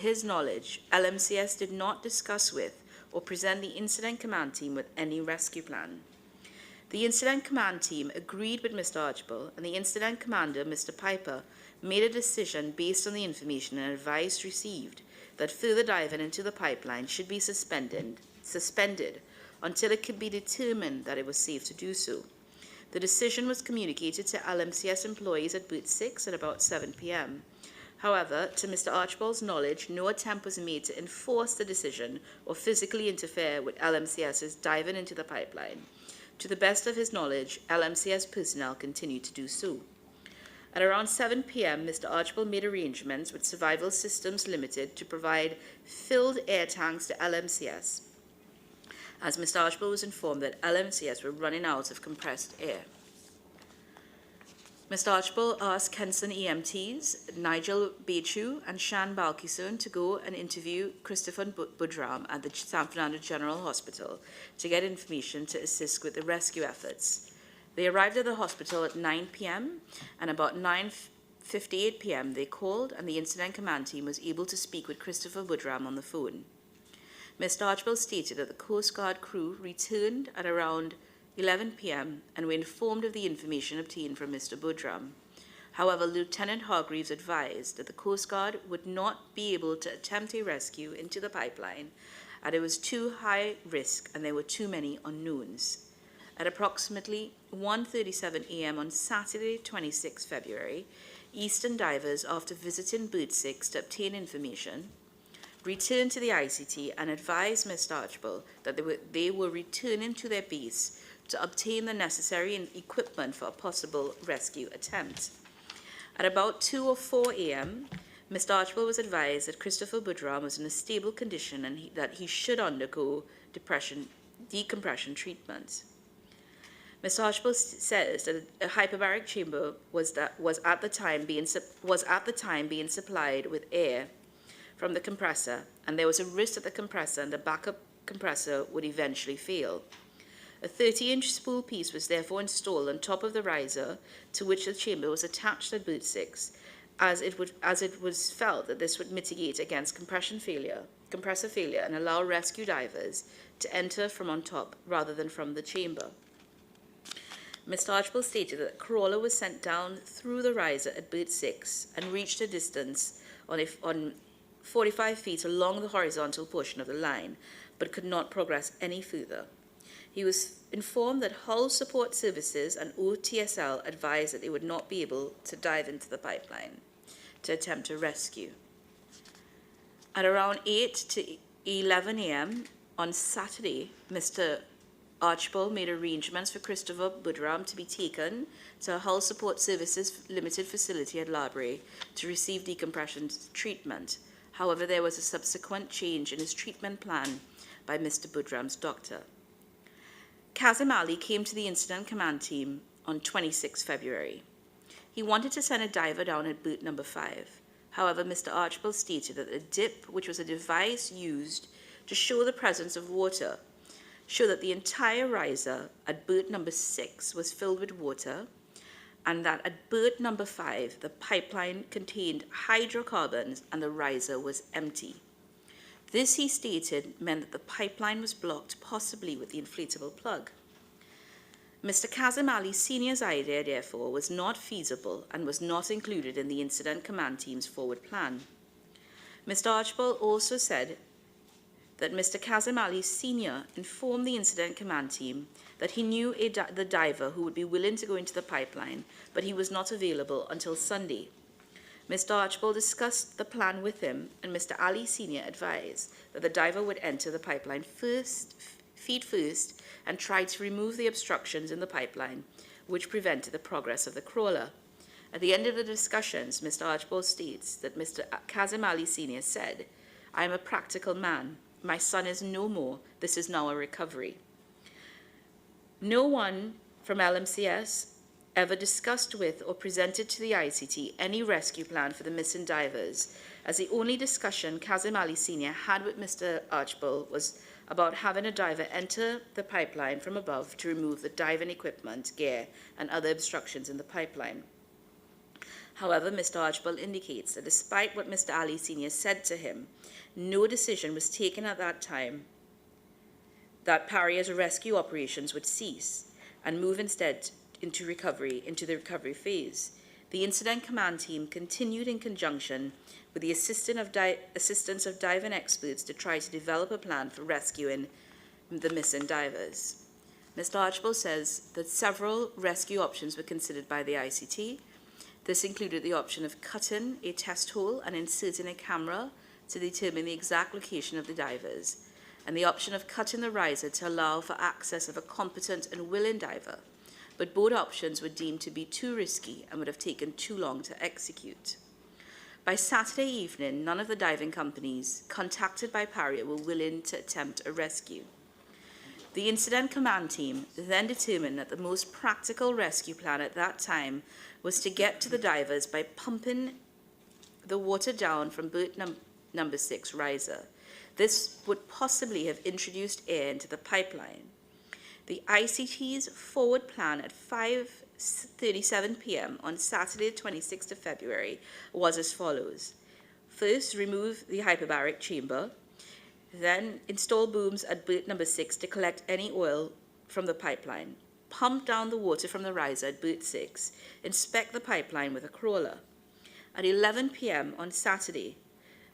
his knowledge, LMCS did not discuss with or present the Incident Command Team with any rescue plan. The Incident Command Team agreed with Mr. Archibald, and the Incident Commander, Mr. Piper, made a decision based on the information and advice received that further diving into the pipeline should be suspended until it could be determined that it was safe to do so. The decision was communicated to LMCS employees at Booth 6 at about 7 p.m. However, to Mr. Archibald's knowledge, no attempt was made to enforce the decision or physically interfere with LMCS's diving into the pipeline. To the best of his knowledge, LMCS personnel continued to do so. At around 7 p.m., Mr. Archibald made arrangements with Survival Systems Limited to provide filled air tanks to LMCS, as Mr. Archibald was informed that LMCS were running out of compressed air. Mr. Archibald asked Kenson EMTs, Nigel Bechu and Shan Balkison to go and interview Christopher Budram at the San Fernando General Hospital to get information to assist with the rescue efforts. They arrived at the hospital at 9 p.m. and about 9:58 p.m. they called, and the Incident Command Team was able to speak with Christopher Budram on the phone. Mr. Archibald stated that the Coast Guard crew returned at around 11 p.m. and were informed of the information obtained from Mr. Budram. However, Lieutenant Hargreaves advised that the Coast Guard would not be able to attempt a rescue into the pipeline, as it was too high risk and there were too many unknowns. At approximately 1:37 a.m. on Saturday, 26 February, Eastern divers, after visiting Booth 6 to obtain information, returned to the ICT and advised Mr. Archibald that they were returning to their base to obtain the necessary equipment for a possible rescue attempt. At about 2:04 a.m., Mr. Archibald was advised that Christopher Budram was in a stable condition and that he should undergo decompression treatment. Mr. Archibald says that a hyperbaric chamber was at the time being supplied with air from the compressor, and there was a risk that the compressor and the backup compressor would eventually fail. A 30-inch spool piece was therefore installed on top of the riser to which the chamber was attached at Booth 6, as it was felt that this would mitigate against compressor failure and allow rescue divers to enter from on top rather than from the chamber. Mr. Archibald stated that a crawler was sent down through the riser at Booth 6 and reached a distance on 45 feet along the horizontal portion of the line, but could not progress any further. He was informed that Hull Support Services and OTSL advised that they would not be able to dive into the pipeline to attempt a rescue. At around 8 to 11 a.m. on Saturday, Mr. Archibald made arrangements for Christopher Budram to be taken to a Hull Support Services Limited facility at Larbury to receive decompression treatment. However, there was a subsequent change in his treatment plan by Mr. Budram's doctor. Kazim Ali came to the Incident Command Team on 26 February. He wanted to send a diver down at Booth number 5. However, Mr. Archibald stated that the dip, which was a device used to show the presence of water, showed that the entire riser at Booth number 6 was filled with water, and that at Booth number 5, the pipeline contained hydrocarbons and the riser was empty. This, he stated, meant that the pipeline was blocked, possibly with the inflatable plug. Mr. Kazim Ali Sr.'s idea, therefore, was not feasible and was not included in the Incident Command Team's forward plan. Mr. Archibald also said that Mr. Kazim Ali Sr. informed the Incident Command Team that he knew the diver who would be willing to go into the pipeline, but he was not available until Sunday. Mr. Archibald discussed the plan with him, and Mr. Ali Sr. advised that the diver would enter the pipeline feet first, and try to remove the obstructions in the pipeline, which prevented the progress of the crawler. At the end of the discussions, Mr. Archibald states that Mr. Kazim Ali Sr. said, "I am a practical man. My son is no more. This is now a recovery." No one from LMCS ever discussed with or presented to the ICT any rescue plan for the missing divers, as the only discussion Kazim Ali Sr. had with Mr. Archibald was about having a diver enter the pipeline from above to remove the diving equipment, gear, and other obstructions in the pipeline. However, Mr. Archibald indicates that despite what Mr. Ali Sr. said to him, no decision was taken at that time that Paria's rescue operations would cease and move instead into the recovery phase. The incident command team continued in conjunction with the assistance of diving experts to try to develop a plan for rescuing the missing divers. Mr. Archibald says that several rescue options were considered by the ICT. This included the option of cutting a test hole and inserting a camera to determine the exact location of the divers, and the option of cutting the riser to allow for access of a competent and willing diver. But both options were deemed to be too risky and would have taken too long to execute. By Saturday evening, none of the diving companies contacted by Paria were willing to attempt a rescue. The incident command team then determined that the most practical rescue plan at that time was to get to the divers by pumping the water down from berth number 6 riser. This would possibly have introduced air into the pipeline. The ICT's forward plan at 5:37 p.m. on Saturday, 26th of February, was as follows. First, remove the hyperbaric chamber. Then, install booms at berth number 6 to collect any oil from the pipeline. Pump down the water from the riser at berth 6. Inspect the pipeline with a crawler. At 11 p.m. on Saturday,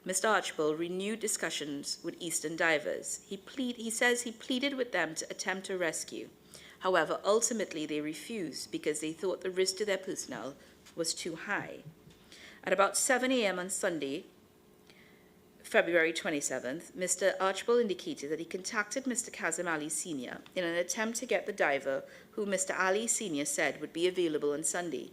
Mr. Archibald renewed discussions with Eastern divers. He says he pleaded with them to attempt a rescue. However, ultimately they refused because they thought the risk to their personnel was too high. At about 7 a.m. on Sunday, February 27th, Mr. Archibald indicated that he contacted Mr. Kazim Ali Sr. in an attempt to get the diver who Mr. Ali Sr. said would be available on Sunday,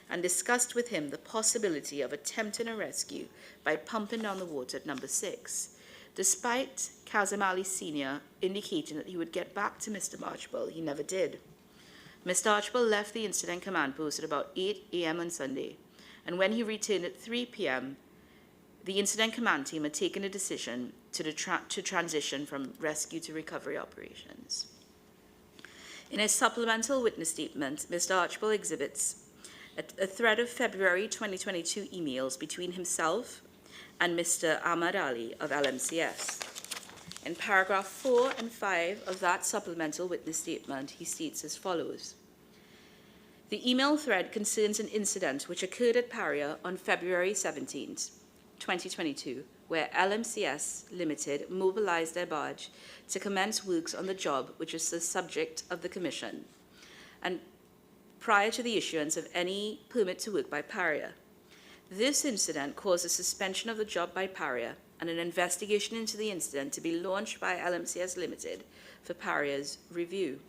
and discussed with him the possibility of attempting a rescue by pumping down the water at number 6. Despite Kazim Ali Sr. indicating that he would get back to Mr. Archibald, he never did. Mr. Archibald left the incident command post at about 8 a.m. on Sunday, and when he returned at 3 p.m., the incident command team had taken a decision to transition from rescue to recovery operations. In his supplemental witness statement, Mr. Archibald exhibits a thread of February 2022 emails between himself and Mr. Ahmad Ali of LMCS. In paragraph 4 and 5 of that supplemental witness statement, he states as follows. The email thread concerns an incident which occurred at Paria on February 17th, 2022, where LMCS Limited mobilized their barge to commence works on the job which is the subject of the commission, and prior to the issuance of any permit to work by Paria. This incident caused a suspension of the job by Paria and an investigation into the incident to be launched by LMCS Limited for Paria's review.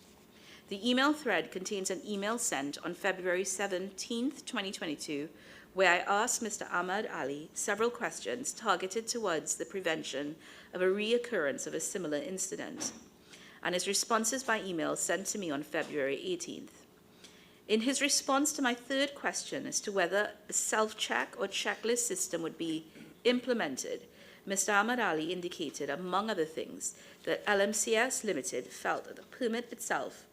The email thread contains an email sent on February 17th, 2022, where I asked Mr. Ahmad Ali several questions targeted towards the prevention of a reoccurrence of a similar incident, and his responses by email sent to me on February 18th. In his response to my third question as to whether a self-check or checklist system would be implemented, Mr. Ahmad Ali indicated, among other things, that LMCS Limited felt that the permit itself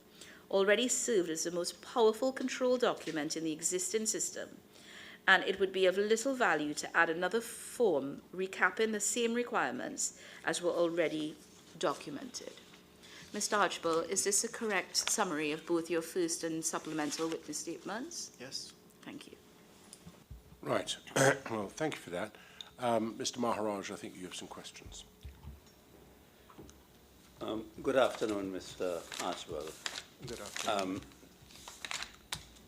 already served as the most powerful control document in the existing system, and it would be of little value to add another form recapping the same requirements as were already documented. Mr. Archibald, is this a correct summary of both your first and supplemental witness statements? Yes. Thank you. Right. Well, thank you for that. Mr. Maharaj, I think you have some questions. Good afternoon, Mr. Archibald. Good afternoon.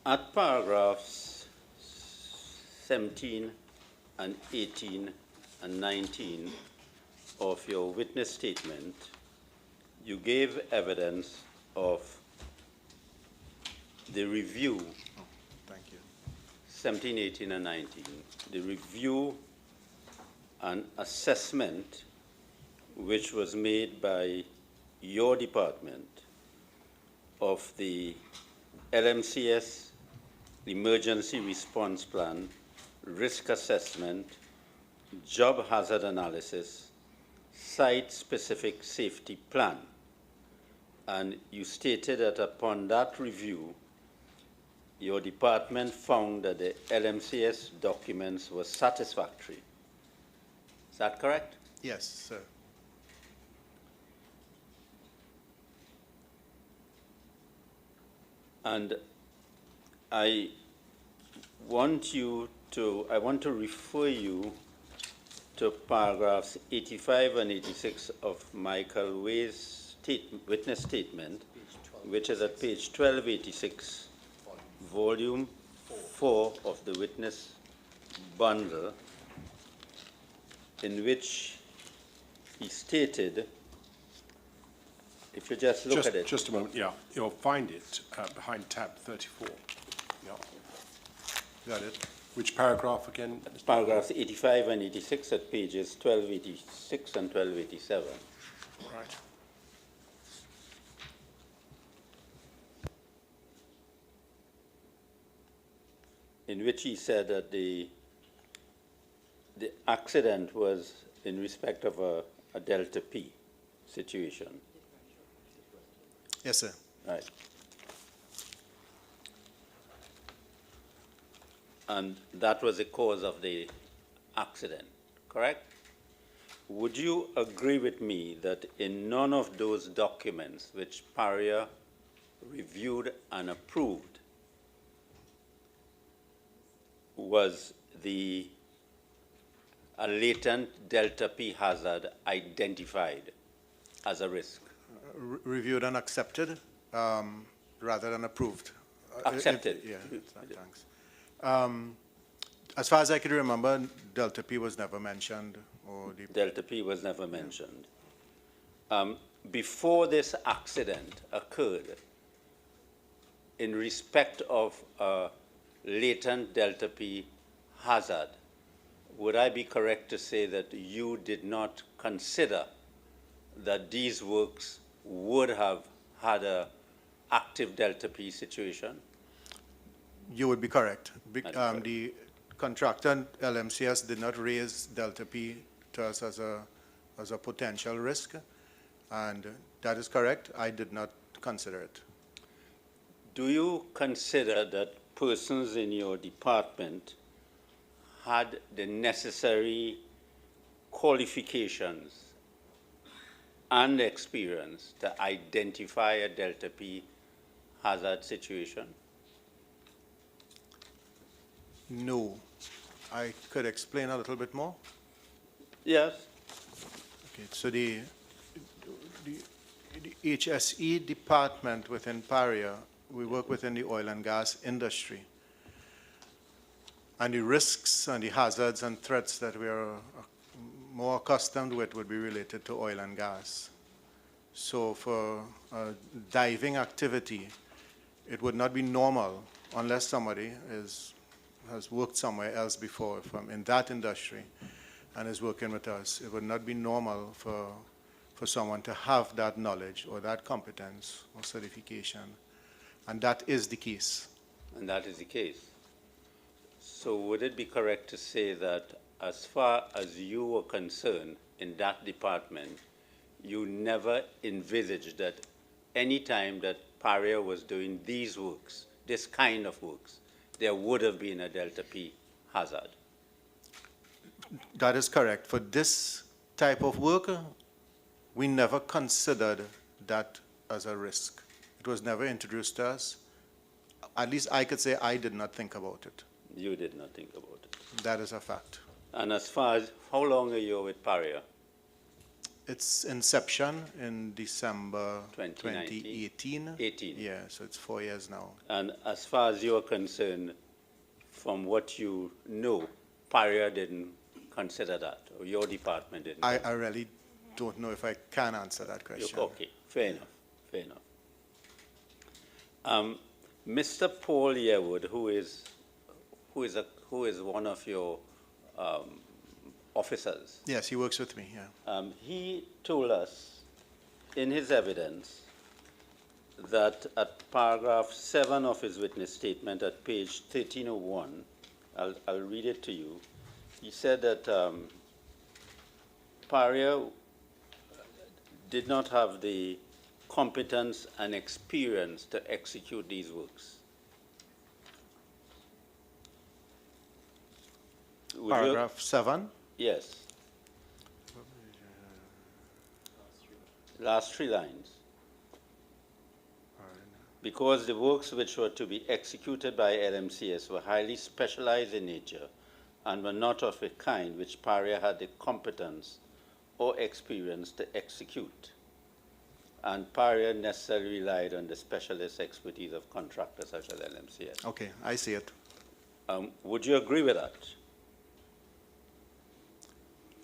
At paragraphs 17 and 18 and 19 of your witness statement, you gave evidence of the review, Thank you. 17, 18, and 19, the review and assessment which was made by your department of the LMCS Emergency Response Plan, risk assessment, job hazard analysis, site-specific safety plan. And you stated that upon that review, your department found that the LMCS documents were satisfactory. Is that correct? Yes, sir. And I want to refer you to paragraphs 85 and 86 of Michael Way's witness statement, which is at page 1286, volume 4 of the witness bundle, in which he stated, if you just look at it. Just a moment, yeah. You'll find it behind tab 34. Yeah. Got it. Which paragraph again? Paragraphs 85 and 86 at pages 1286 and 1287. Right. In which he said that the accident was in respect of a Delta P situation. Yes, sir. Right. And that was the cause of the accident, correct? Would you agree with me that in none of those documents which Paria reviewed and approved was a latent Delta P hazard identified as a risk? Reviewed and accepted rather than approved. Accepted. Yeah, thanks. As far as I can remember, Delta P was never mentioned. Or the Delta P was never mentioned. Before this accident occurred, in respect of a latent Delta P hazard, would I be correct to say that you did not consider that these works would have had an active Delta P situation? You would be correct. Correct. The contractor, LMCS, did not raise Delta P to us as a potential risk, and that is correct. I did not consider it. Do you consider that persons in your department had the necessary qualifications and experience to identify a Delta P hazard situation? No. I could explain a little bit more. Yes. Okay, so the HSE department within Paria, we work within the oil and gas industry. And the risks and the hazards and threats that we are more accustomed with would be related to oil and gas. So for diving activity, it would not be normal unless somebody has worked somewhere else before from in that industry and is working with us. It would not be normal for someone to have that knowledge or that competence or certification. And that is the case. And that is the case. So would it be correct to say that as far as you were concerned in that department, you never envisaged that any time that Paria was doing these works, this kind of works, there would have been a Delta P hazard? That is correct. For this type of work, we never considered that as a risk. It was never introduced to us. At least I could say I did not think about it. You did not think about it. That is a fact. And as far as, how long are you with Paria? Its inception in December 2018. 2018. Yeah, so it's 4 years now. And as far as you're concerned, from what you know, Paria didn't consider that, or your department didn't? I really don't know if I can answer that question. Okay, fair enough, fair enough. Mr. Paul Yearwood, who is one of your officers. Yes, he works with me, yeah. He told us in his evidence that at paragraph 7 of his witness statement at page 1301, I'll read it to you. He said that Paria did not have the competence and experience to execute these works. would Paragraph 7. Yes. Last 3 lines. Because the works which were to be executed by LMCS were highly specialized in nature and were not of a kind which Paria had the competence or experience to execute. And Paria necessarily relied on the specialist expertise of contractors such as LMCS. Okay, I see it. Would you agree with that?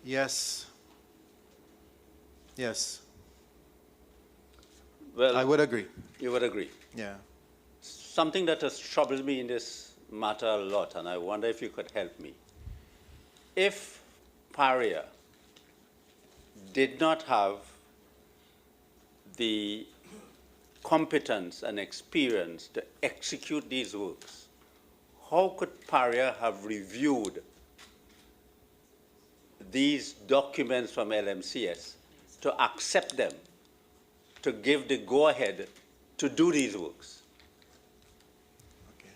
Yes. Yes, Well, I would agree. you would agree. Yeah. Something that has troubled me in this matter a lot, and I wonder if you could help me. If Paria did not have the competence and experience to execute these works, how could Paria have reviewed these documents from LMCS to accept them, to give the go-ahead to do these works? Okay.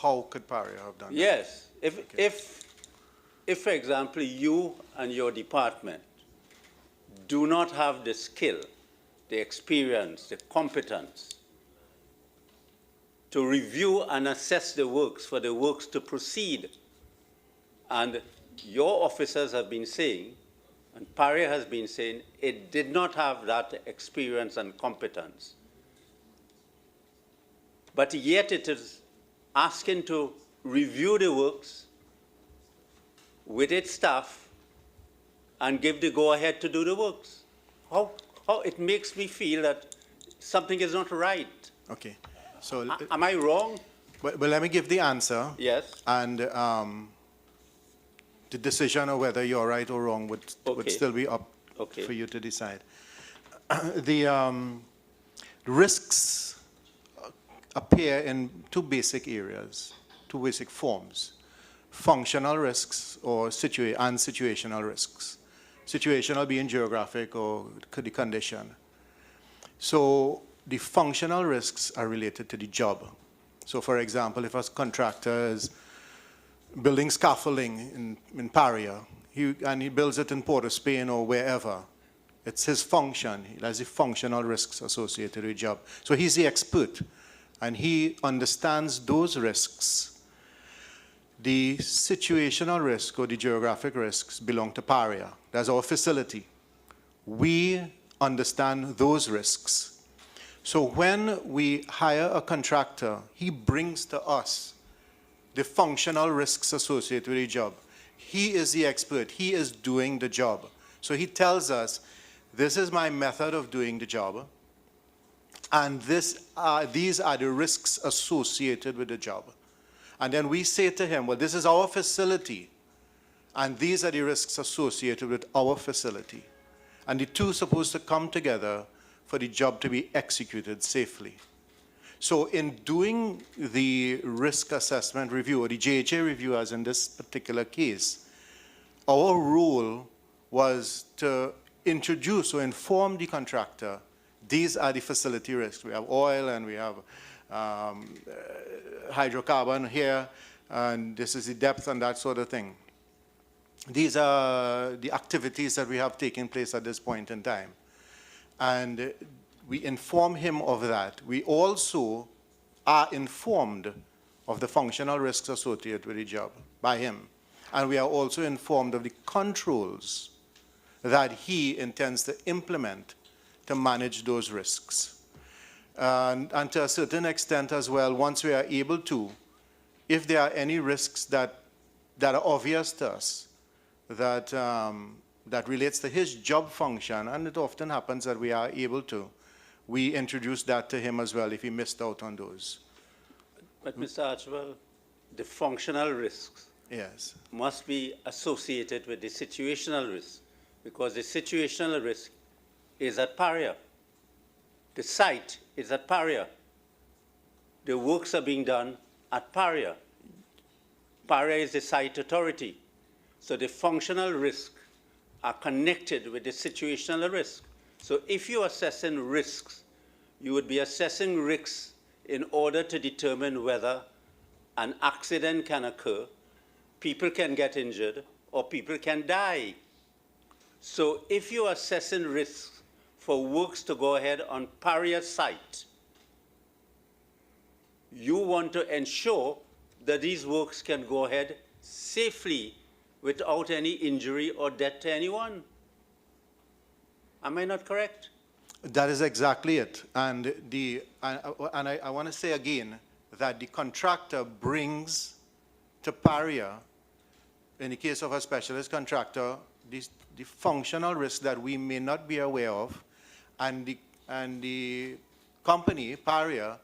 How could Paria have done that? Yes. If, for example, you and your department do not have the skill, the experience, the competence to review and assess the works for the works to proceed, and your officers have been saying, and Paria has been saying, it did not have that experience and competence, but yet it is asking to review the works with its staff and give the go-ahead to do the works. How it makes me feel that something is not right. Okay. So, Am I wrong? but let me give the answer. Yes. And the decision of whether you're right or wrong would Okay. still be up Okay. for you to decide. The risks appear in 2 basic areas, 2 basic forms: functional risks or situational risks. Situational being geographic or the condition. So the functional risks are related to the job. So for example, if a contractor is building scaffolding in Paria, and he builds it in Port of Spain or wherever, it's his function. He has the functional risks associated with the job. So he's the expert, and he understands those risks. The situational risk or the geographic risks belong to Paria. That's our facility. We understand those risks. So when we hire a contractor, he brings to us the functional risks associated with the job. He is the expert. He is doing the job. So he tells us, this is my method of doing the job, and these are the risks associated with the job. And then we say to him, well, this is our facility, and these are the risks associated with our facility. And the two are supposed to come together for the job to be executed safely. So in doing the risk assessment review, or the JHA review as in this particular case, our role was to introduce or inform the contractor, these are the facility risks. We have oil and we have hydrocarbon here, and this is the depth and that sort of thing. These are the activities that we have taking place at this point in time. And we inform him of that. We also are informed of the functional risks associated with the job by him. And we are also informed of the controls that he intends to implement to manage those risks. And to a certain extent as well, once we are able to, if there are any risks that are obvious to us, that relates to his job function, and it often happens that we are able to, we introduce that to him as well if he missed out on those. But Mr. Archibald, the functional risks Yes. must be associated with the situational risk, because the situational risk is at Paria. The site is at Paria. The works are being done at Paria. Paria is the site authority. So the functional risks are connected with the situational risk. So if you're assessing risks, you would be assessing risks in order to determine whether an accident can occur, people can get injured, or people can die. So if you're assessing risks for works to go ahead on Paria site, you want to ensure that these works can go ahead safely without any injury or death to anyone. Am I not correct? That is exactly it. And I want to say again that the contractor brings to Paria, in the case of a specialist contractor, the functional risk that we may not be aware of, and the company, Paria,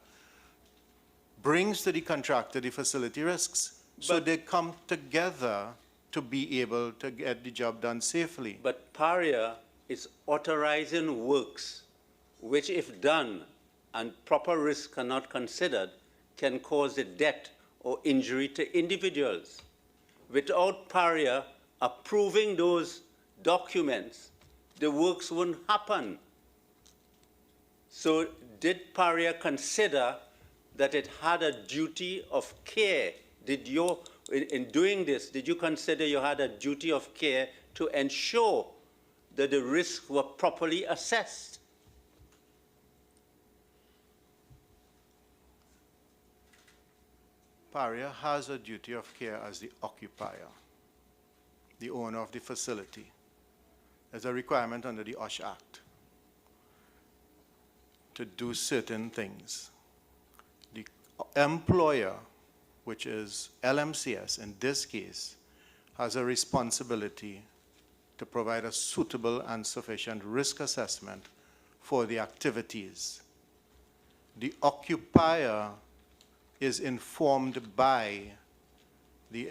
brings to the contractor the facility risks. So they come together to be able to get the job done safely. But Paria is authorizing works which, if done and proper risks are not considered, can cause the death or injury to individuals. Without Paria approving those documents, the works wouldn't happen. So did Paria consider that it had a duty of care? Did you, in doing this, did you consider you had a duty of care to ensure that the risks were properly assessed? Paria has a duty of care as the occupier, the owner of the facility. There's a requirement under the OSH Act to do certain things. The employer, which is LMCS in this case, has a responsibility to provide a suitable and sufficient risk assessment for the activities. The occupier is informed by the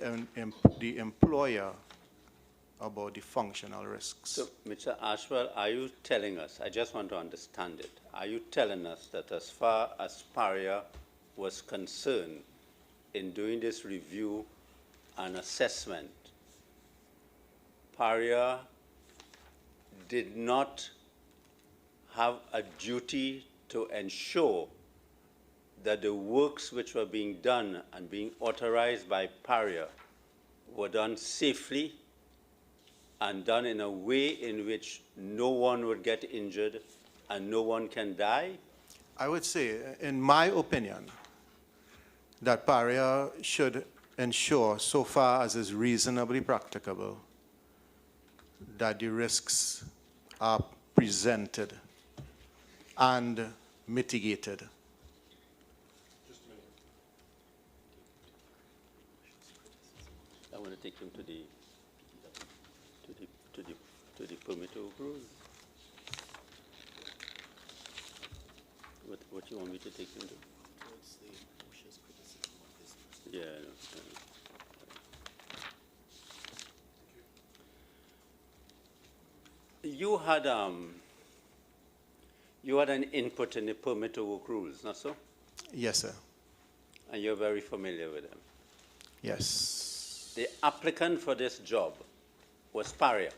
employer about the functional risks. So, Mr. Ashwell, are you telling us, I just want to understand it, are you telling us that as far as Paria was concerned in doing this review and assessment, Paria did not have a duty to ensure that the works which were being done and being authorized by Paria were done safely and done in a way in which no one would get injured and no one can die? I would say, in my opinion, that Paria should ensure, so far as is reasonably practicable, that the risks are presented and mitigated. I want to take him to the permit to approve. What you want me to take him to? Towards the OSHA's criticism of this. Yeah, I know. You had an input in the permit to work rules, not so? Yes, sir. And you're very familiar with them. Yes. The applicant for this job was Paria.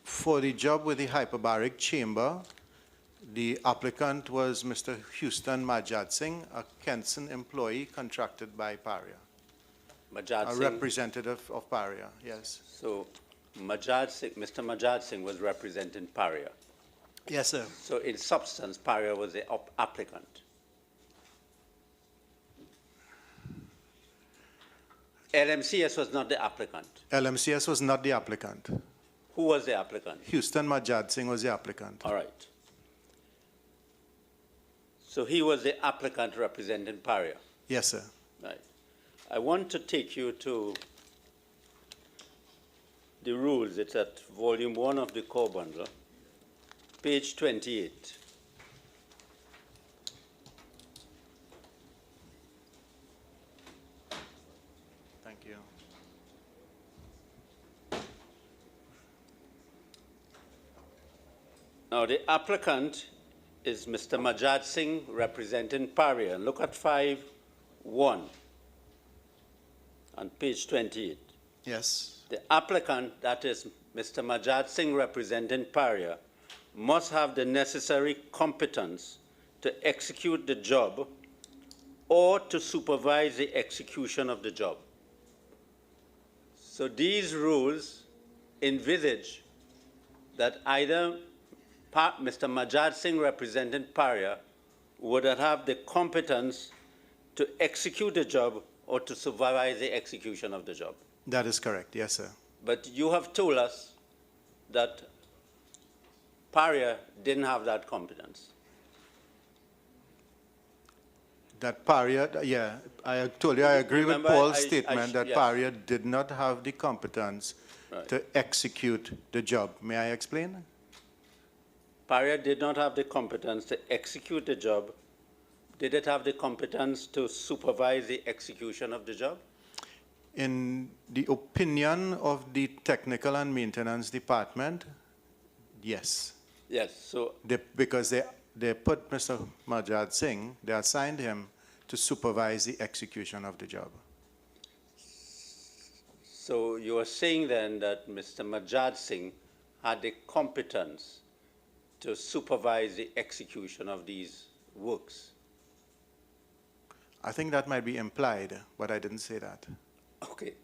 For the job with the hyperbaric chamber, the applicant was Mr. Houston Majad Singh, a Kenson employee contracted by Paria. Majad A Singh. representative of Paria, yes. So Majad Singh, Mr. Majad Singh was representing Paria. Yes, sir. So in substance, Paria was the applicant. LMCS was not the applicant. LMCS was not the applicant. Who was the applicant? Houston Majad Singh was the applicant. All right. So he was the applicant representing Paria. Yes, sir. Right. I want to take you to the rules. It's at volume 1 of the core bundle, page 28. Thank you. Now, the applicant is Mr. Majad Singh representing Paria. Look at 5.1 on page 28. Yes. The applicant, that is Mr. Majad Singh representing Paria, must have the necessary competence to execute the job or to supervise the execution of the job. So these rules envisage that either Mr. Majad Singh representing Paria would have the competence to execute the job or to supervise the execution of the job. That is correct, yes, sir. But you have told us that Paria didn't have that competence. That Paria, yeah, I told you, I agree with Remember, Paul's I- statement that yes. Paria did not have the competence Right. to execute the job. May I explain? Paria did not have the competence to execute the job. Did it have the competence to supervise the execution of the job? In the opinion of the technical and maintenance department, yes. Yes, so Because they put Mr. Majad Singh, they assigned him to supervise the execution of the job. So you are saying then that Mr. Majad Singh had the competence to supervise the execution of these works? I think that might be implied, but I didn't say that. Okay.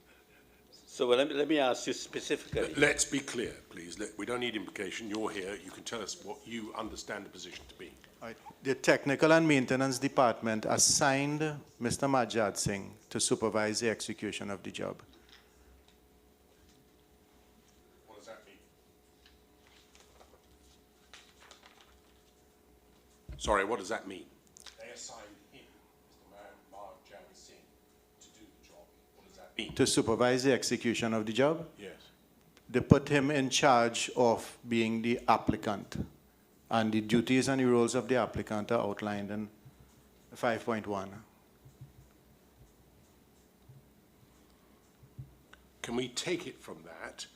So let me ask you specifically. Let's be clear, please. We don't need implication. You're here. You can tell us what you understand the position to be. The technical and maintenance department assigned Mr. Majad Singh to supervise the execution of the job. What does that mean? Sorry, what does that mean? They assigned him, Mr. Majad Singh, to do the job. What does that mean? To supervise the execution of the job, Yes. they put him in charge of being the applicant. And the duties and the roles of the applicant are outlined in 5.1. Can we take it from that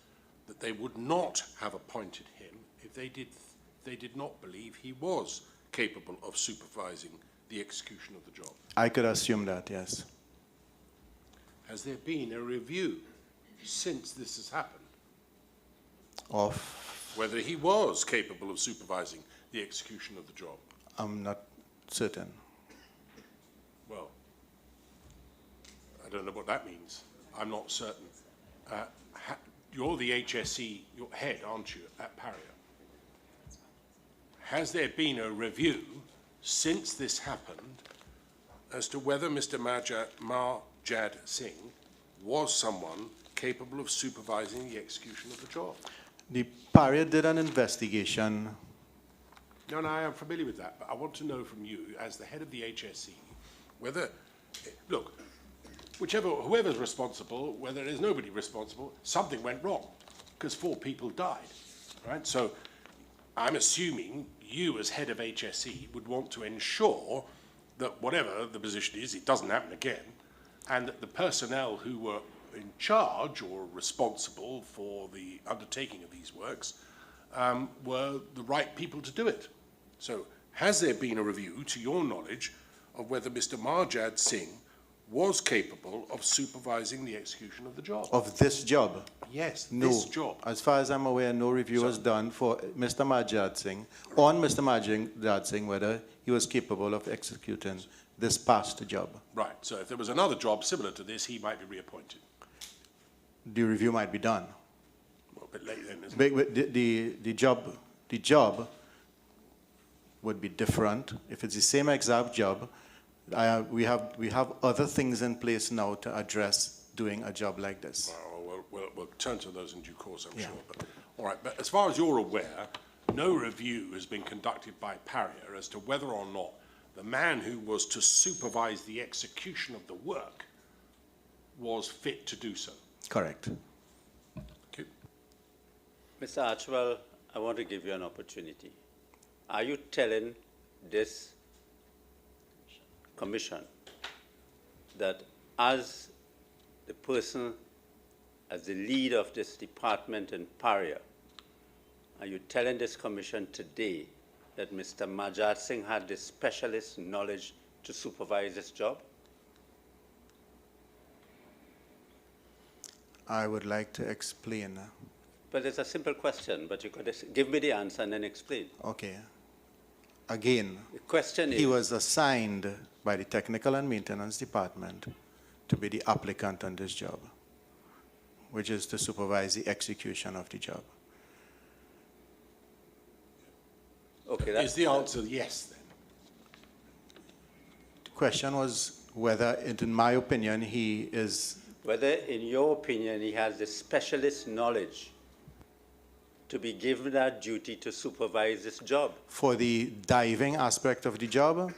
they would not have appointed him if they did not believe he was capable of supervising the execution of the job? I could assume that, yes. Has there been a review since this has happened, Of, whether he was capable of supervising the execution of the job? I'm not certain. Well, I don't know what that means. I'm not certain. You're the HSE, your head, aren't you, at Paria? Has there been a review since this happened as to whether Mr. Majad Singh was someone capable of supervising the execution of the job? The Paria did an investigation. No, I am familiar with that, but I want to know from you, as the head of the HSE, whether, look, whoever's responsible, whether there's nobody responsible, something went wrong, because 4 people died, right? So I'm assuming you, as head of HSE, would want to ensure that whatever the position is, it doesn't happen again, and that the personnel who were in charge or responsible for the undertaking of these works were the right people to do it. So has there been a review, to your knowledge, of whether Mr. Majad Singh was capable of supervising the execution of the job? Of this job? Yes, No. this job. As far as I'm aware, no review was done for Mr. Majad Singh, on Mr. Majad Singh, whether he was capable of executing this past job. Right, so if there was another job similar to this, he might be reappointed. The review might be done. Well, a bit late then, isn't it? But the job would be different. If it's the same exact job, we have other things in place now to address doing a job like this. We'll turn to those in due course, I'm Yeah. sure. But, all right, but as far as you're aware, no review has been conducted by Paria as to whether or not the man who was to supervise the execution of the work was fit to do so. Correct. Okay. Mr. Archwell, I want to give you an opportunity. Are you telling this commission that as the person, as the lead of this department in Paria, are you telling this commission today that Mr. Majad Singh had the specialist knowledge to supervise this job? I would like to explain. But it's a simple question, but you could give me the answer and then explain. Okay. Again, The question he is, was assigned by the Technical and Maintenance Department to be the applicant on this job, which is to supervise the execution of the job. Okay, Is the answer yes, then? The question was whether, in my opinion, he is, whether, in your opinion, he has the specialist knowledge to be given that duty to supervise this job. for the diving aspect of the job,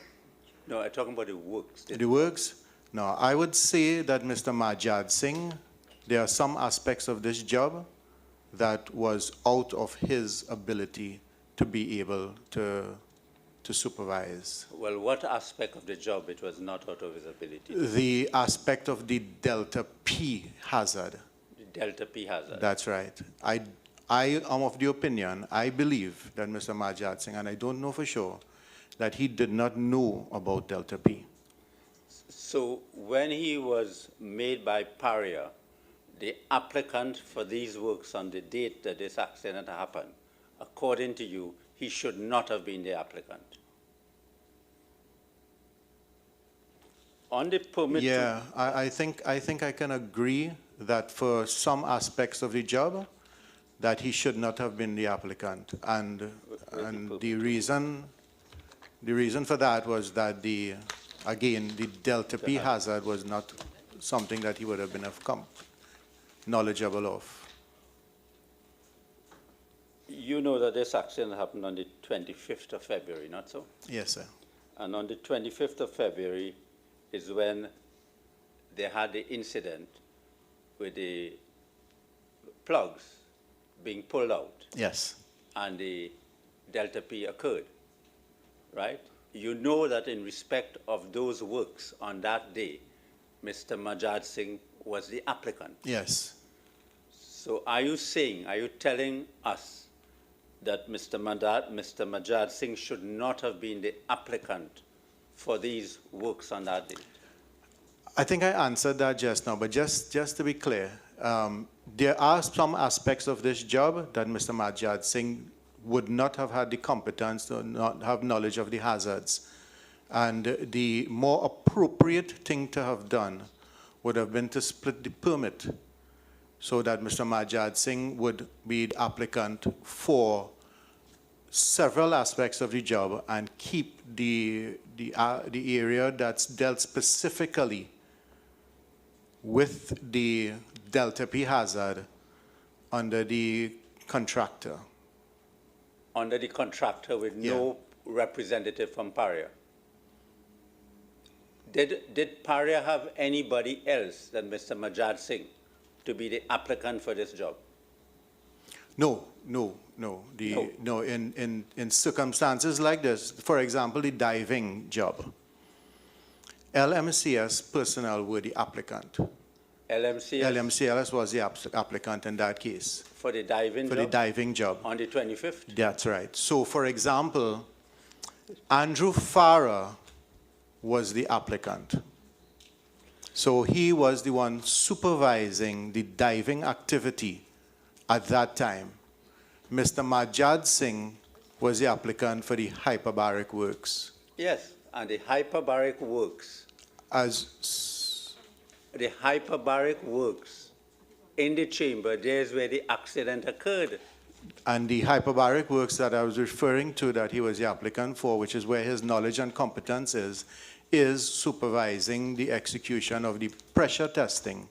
No, I'm talking about the works. the works. No, I would say that Mr. Majad Singh, there are some aspects of this job that was out of his ability to be able to supervise. Well, what aspect of the job it was not out of his ability? The aspect of the Delta P hazard. The Delta P hazard. That's right. I am of the opinion, I believe that Mr. Majad Singh, and I don't know for sure, that he did not know about Delta P. So when he was made by Paria, the applicant for these works on the date that this accident happened, according to you, he should not have been the applicant. On the permit. Yeah, I think I can agree that for some aspects of the job, that he should not have been the applicant. And the reason for that was that again, the Delta P hazard was not something that he would have been knowledgeable of. You know that this accident happened on the 25th of February, not so? Yes, sir. And on the 25th of February is when they had the incident with the plugs being pulled out Yes. and the Delta P occurred, right? You know that in respect of those works on that day, Mr. Majad Singh was the applicant. Yes. So are you telling us that Mr. Majad Singh should not have been the applicant for these works on that day? I think I answered that just now, but just to be clear, there are some aspects of this job that Mr. Majad Singh would not have had the competence to not have knowledge of the hazards. And the more appropriate thing to have done would have been to split the permit so that Mr. Majad Singh would be the applicant for several aspects of the job and keep the area that's dealt specifically with the Delta P hazard under the contractor. Under the contractor with no representative from Paria. Did Paria have anybody else than Mr. Majad Singh to be the applicant for this job? No. In circumstances like this, for example, the diving job, LMCS personnel were the applicant. LMCS was the applicant in that case. For the diving For job? the diving job. On the 25th? That's right. So, for example, Andrew Farah was the applicant. So he was the one supervising the diving activity at that time. Mr. Majad Singh was the applicant for the hyperbaric works. Yes, and the hyperbaric works. The hyperbaric works in the chamber, there's where the accident occurred. And the hyperbaric works that I was referring to that he was the applicant for, which is where his knowledge and competence is supervising the execution of the pressure testing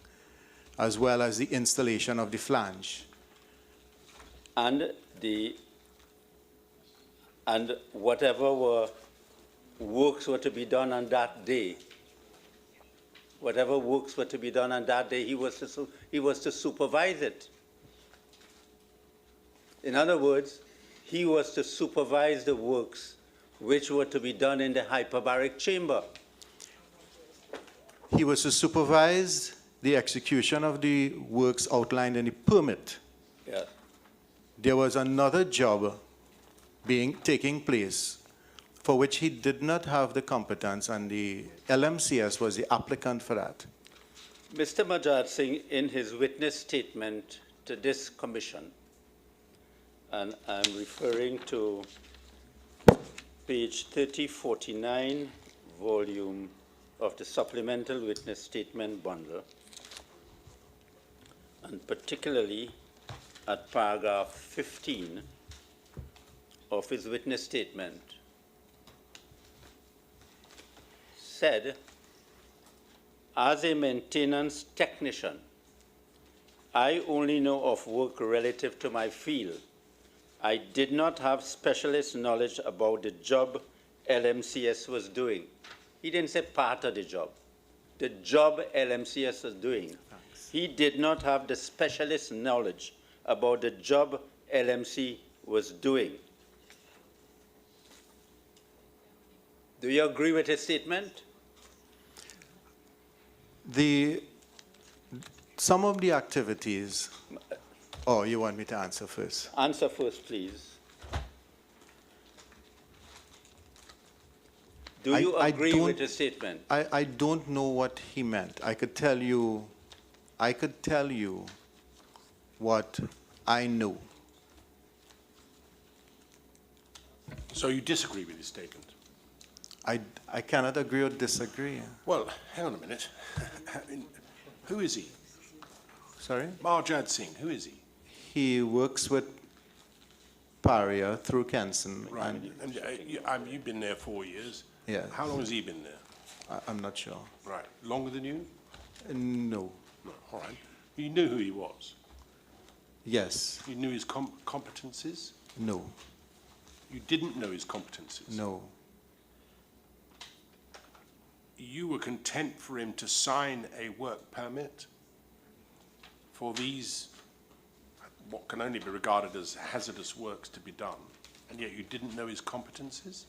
as well as the installation of the flange. And whatever works were to be done on that day, he was to supervise it. In other words, he was to supervise the works which were to be done in the hyperbaric chamber. He was to supervise the execution of the works outlined in the permit. Yeah. There was another job taking place for which he did not have the competence, and the LMCS was the applicant for that. Mr. Majad Singh, in his witness statement to this commission, and I'm referring to page 3049, volume of the supplemental witness statement bundle, and particularly at paragraph 15 of his witness statement, said, as a maintenance technician, I only know of work relative to my field. I did not have specialist knowledge about the job LMCS was doing. He didn't say part of the job. The job LMCS was doing. He did not have the specialist knowledge about the job LMC was doing. Do you agree with his statement? Some of the activities, oh, you want me to answer first? Answer first, please. Do you agree with his statement? I don't know what he meant. I could tell you what I know. So you disagree with his statement? I cannot agree or disagree. Well, hang on a minute. I mean, who is he? Sorry? Marjad Singh, who is he? He works with Paria through Kenson. Right. And you've been there 4 years. Yes. How long has he been there? I'm not sure. Right. Longer than you? No. No. All right. You knew who he was? Yes. You knew his competencies? No. You didn't know his competencies? No. You were content for him to sign a work permit for these, what can only be regarded as hazardous works to be done, and yet you didn't know his competencies?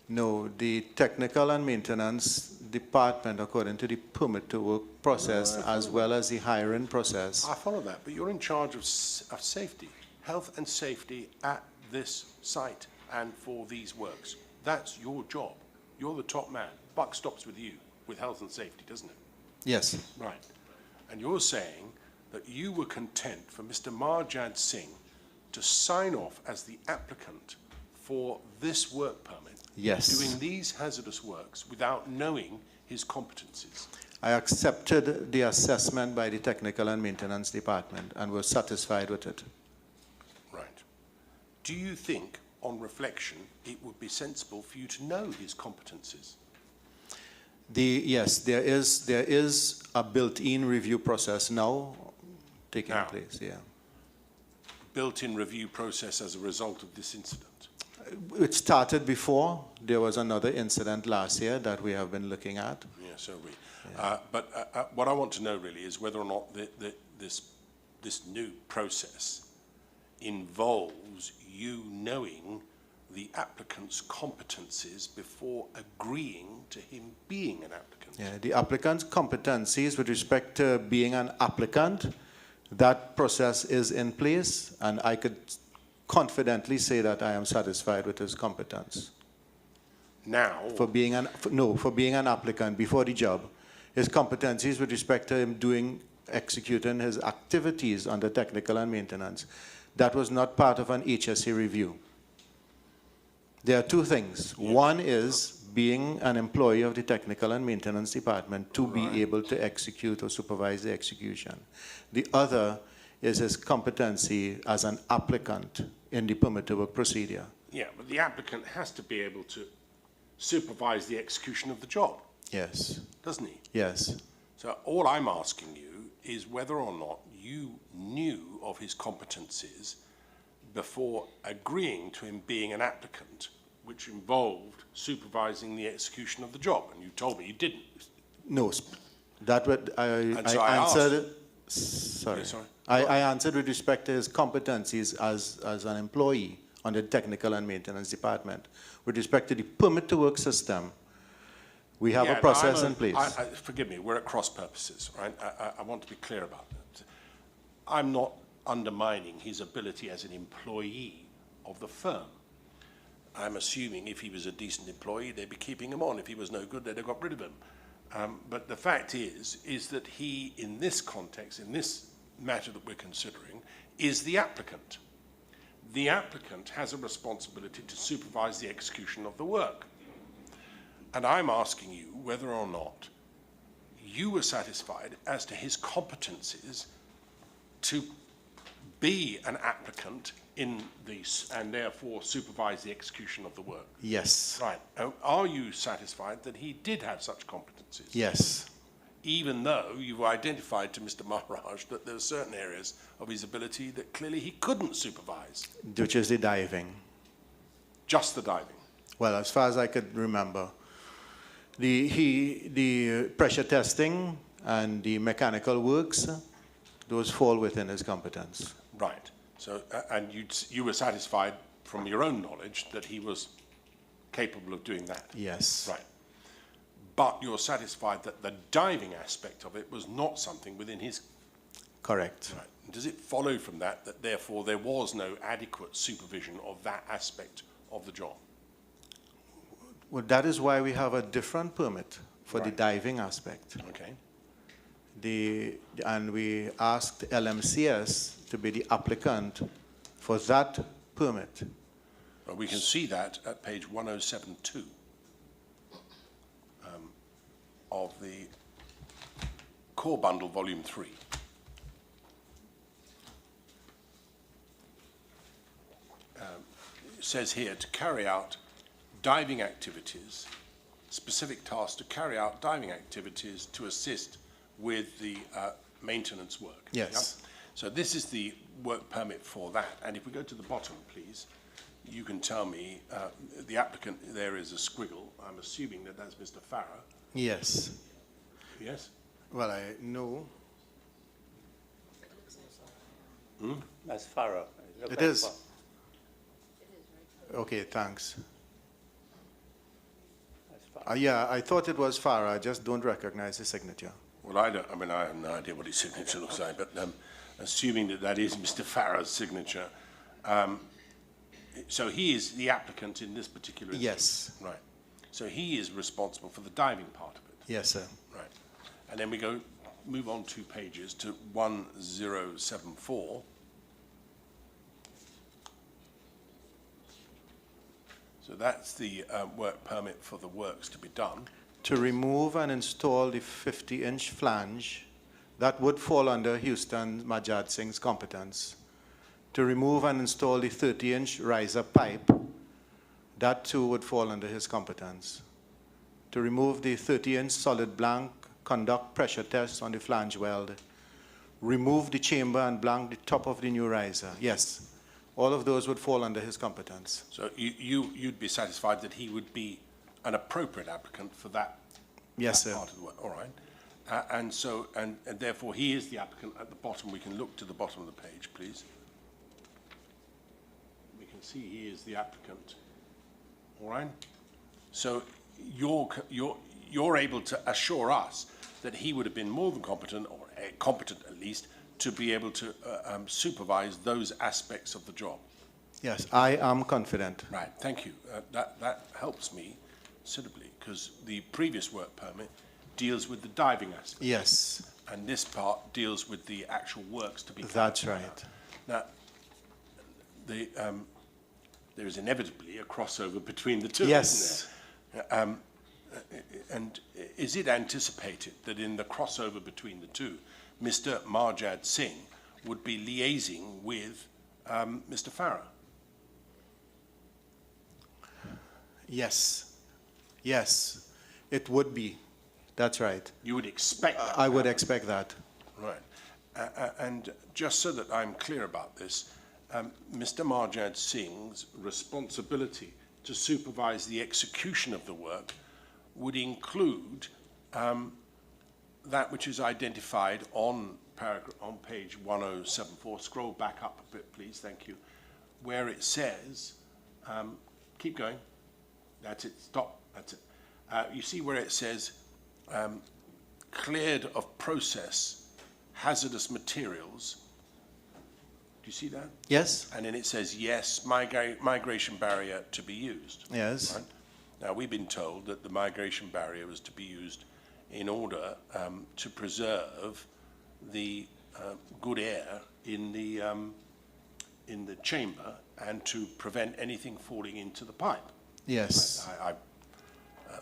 No, the technical and maintenance department, according to the permit to work process, as well as the hiring process. I follow that, but you're in charge of safety, health and safety at this site and for these works. That's your job. You're the top man. Buck stops with you, with health and safety, doesn't it? Yes. Right. And you're saying that you were content for Mr. Marjad Singh to sign off as the applicant for this work permit, Yes. doing these hazardous works without knowing his competencies. I accepted the assessment by the technical and maintenance department and was satisfied with it. Right. Do you think, on reflection, it would be sensible for you to know his competencies? Yes, there is a built-in review process now taking place, yeah. Built-in review process as a result of this incident? It started before. There was another incident last year that we have been looking at. Yeah, so we. Yeah. But what I want to know really is whether or not this new process involves you knowing the applicant's competencies before agreeing to him being an applicant. Yeah, the applicant's competencies with respect to being an applicant, that process is in place, and I could confidently say that I am satisfied with his competence. Now, For being an applicant before the job, his competencies with respect to him executing his activities under technical and maintenance, that was not part of an HSE review. There are two things. Yeah. One is being an employee of the technical and maintenance department to be able to execute or supervise the execution. The other is his competency as an applicant in the permit to work procedure. yeah, but the applicant has to be able to supervise the execution of the job, Yes, doesn't he? yes. So all I'm asking you is whether or not you knew of his competencies before agreeing to him being an applicant, which involved supervising the execution of the job, and you told me you didn't. No, that would, I answered, sorry. Yeah, sorry. I answered with respect to his competencies as an employee on the technical and maintenance department. With respect to the permit to work system, we have a process in place. Forgive me, we're at cross purposes, right? I want to be clear about that. I'm not undermining his ability as an employee of the firm. I'm assuming if he was a decent employee, they'd be keeping him on. If he was no good, they'd have got rid of him. But the fact is that he, in this context, in this matter that we're considering, is the applicant. The applicant has a responsibility to supervise the execution of the work. And I'm asking you whether or not you were satisfied as to his competencies to be an applicant in this and therefore supervise the execution of the work. Yes. Right. Are you satisfied that he did have such competencies? Yes. Even though you've identified to Mr. Maharaj that there are certain areas of his ability that clearly he couldn't supervise. Which is the diving. Just the diving. Well, as far as I could remember, the pressure testing and the mechanical works, those fall within his competence. Right. So, and you were satisfied from your own knowledge that he was capable of doing that? Yes. Right. But you're satisfied that the diving aspect of it was not something within his... Correct. Right. Does it follow from that that therefore there was no adequate supervision of that aspect of the job? Well, that is why we have a different permit for the Right. diving aspect. Okay. And we asked LMCS to be the applicant for that permit. Well, we can see that at page 1072 of the core bundle, volume 3. It says here to carry out diving activities, specific tasks to carry out diving activities to assist with the maintenance work. Yes. Yeah? So this is the work permit for that. And if we go to the bottom, please, you can tell me the applicant there is a squiggle. I'm assuming that that's Mr. Farah. Yes. Yes? Well, I know. That's Farah. Look It like is. Fa- Okay, thanks. That's Farah. Yeah, I thought it was Farah. I just don't recognize the signature. Well, I have no idea what his signature looks like, but assuming that that is Mr. Farah's signature, so he is the applicant in this particular instance. Yes. Right. So he is responsible for the diving part of it. Yes, sir. Right. And then we move on 2 pages to 1074. So that's the work permit for the works to be done. To remove and install the 50-inch flange, that would fall under Houston Majad Singh's competence. To remove and install the 30-inch riser pipe, that too would fall under his competence. To remove the 30-inch solid blank, conduct pressure tests on the flange weld, remove the chamber and blank the top of the new riser. Yes, all of those would fall under his competence. So you'd be satisfied that he would be an appropriate applicant for that, Yes, that sir. part of the work. All right. And therefore he is the applicant at the bottom. We can look to the bottom of the page, please. We can see he is the applicant. All right. So you're able to assure us that he would have been more than competent, or competent at least, to be able to supervise those aspects of the job. Yes, I am confident. Right, thank you. That helps me considerably, because the previous work permit deals with the diving aspect. Yes, And this part deals with the actual works to be carried that's out. right. Now, there is inevitably a crossover between the two, Yes. isn't there? And is it anticipated that in the crossover between the two, Mr. Marjad Singh would be liaising with Mr. Farah? Yes, yes, it would be. That's right. You would expect that. I would expect that. Right. And just so that I'm clear about this, Mr. Marjad Singh's responsibility to supervise the execution of the work would include that which is identified on page 1074. Scroll back up a bit, please. Thank you. Where it says, keep going. That's it. Stop. That's it. You see where it says, cleared of process hazardous materials. Do you see that? Yes? And then it says, yes, migration barrier to be used. Yes. Right? Now, we've been told that the migration barrier was to be used in order to preserve the good air in the chamber and to prevent anything falling into the pipe. Yes.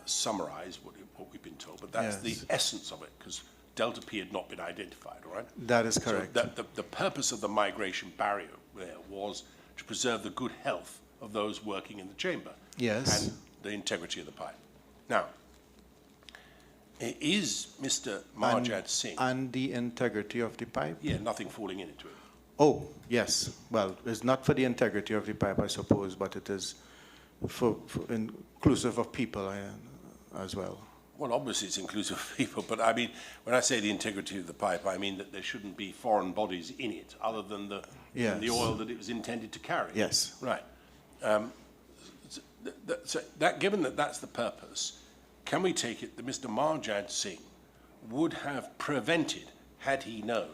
summarize what we've been told, but that's the Yes. essence of it, because delta P had not been identified, all right? That is correct. So the purpose of the migration barrier there was to preserve the good health of those working in the chamber. Yes. And the integrity of the pipe. Now, is Mr. Marjad Singh... And the integrity of the pipe? Yeah, nothing falling into it. Oh, yes. Well, it's not for the integrity of the pipe, I suppose, but it is for inclusive of people as well. Well, obviously it's inclusive of people, but I mean, when I say the integrity of the pipe, I mean that there shouldn't be foreign bodies in it other than the oil that it was intended to carry. Yes. Right. So given that that's the purpose, can we take it that Mr. Marjad Singh would have prevented, had he known,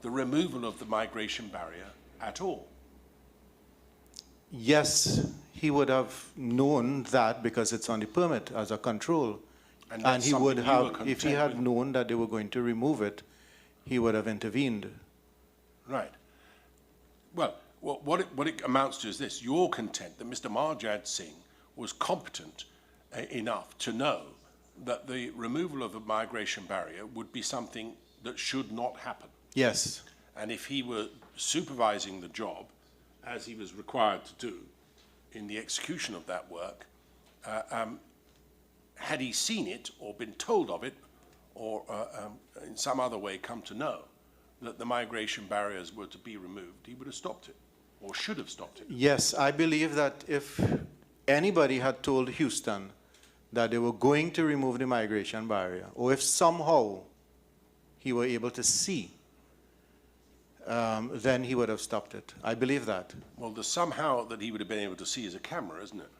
the removal of the migration barrier at all? Yes, he would have known that because it's on the permit as a control. And he would have, if he had known that they were going to remove it, he would have intervened. Right. Well, what it amounts to is this. You're content that Mr. Marjad Singh was competent enough to know that the removal of a migration barrier would be something that should not happen. Yes. And if he were supervising the job, as he was required to do in the execution of that work, had he seen it or been told of it or in some other way come to know that the migration barriers were to be removed, he would have stopped it or should have stopped it. Yes, I believe that if anybody had told Houston that they were going to remove the migration barrier, or if somehow he were able to see, then he would have stopped it. I believe that. Well, the somehow that he would have been able to see is a camera, isn't it?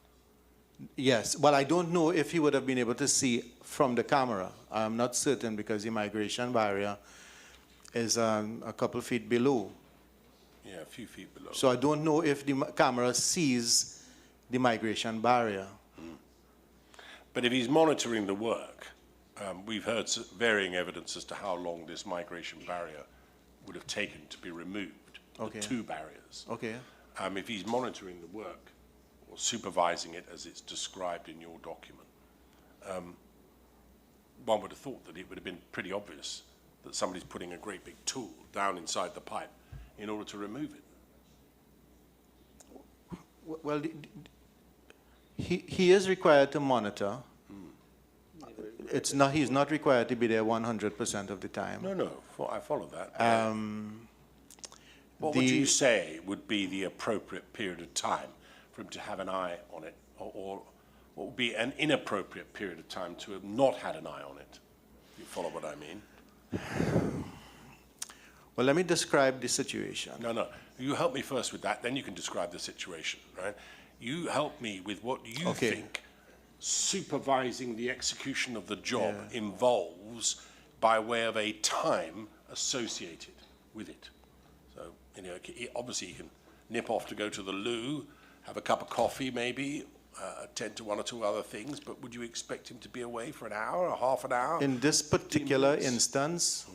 Yes. Well, I don't know if he would have been able to see from the camera. I'm not certain because the migration barrier is a couple feet below. Yeah, a few feet below. So I don't know if the camera sees the migration barrier. But if he's monitoring the work, we've heard varying evidence as to how long this migration barrier would have taken to be removed, Okay. the two barriers. Okay. If he's monitoring the work or supervising it as it's described in your document, one would have thought that it would have been pretty obvious that somebody's putting a great big tool down inside the pipe in order to remove it. Well, he is required to monitor. It's not. He's not required to be there 100% of the time. No, I follow that. What would the- you say would be the appropriate period of time for him to have an eye on it, or what would be an inappropriate period of time to have not had an eye on it? You follow what I mean? Well, let me describe the situation. No. You help me first with that, then you can describe the situation, right? You help me with what you Okay. think supervising the execution of the job involves by way of a time associated with it. So, obviously he can nip off to go to the loo, have a cup of coffee maybe, attend to one or two other things, but would you expect him to be away for an hour or half an hour? In this particular 15 minutes? instance,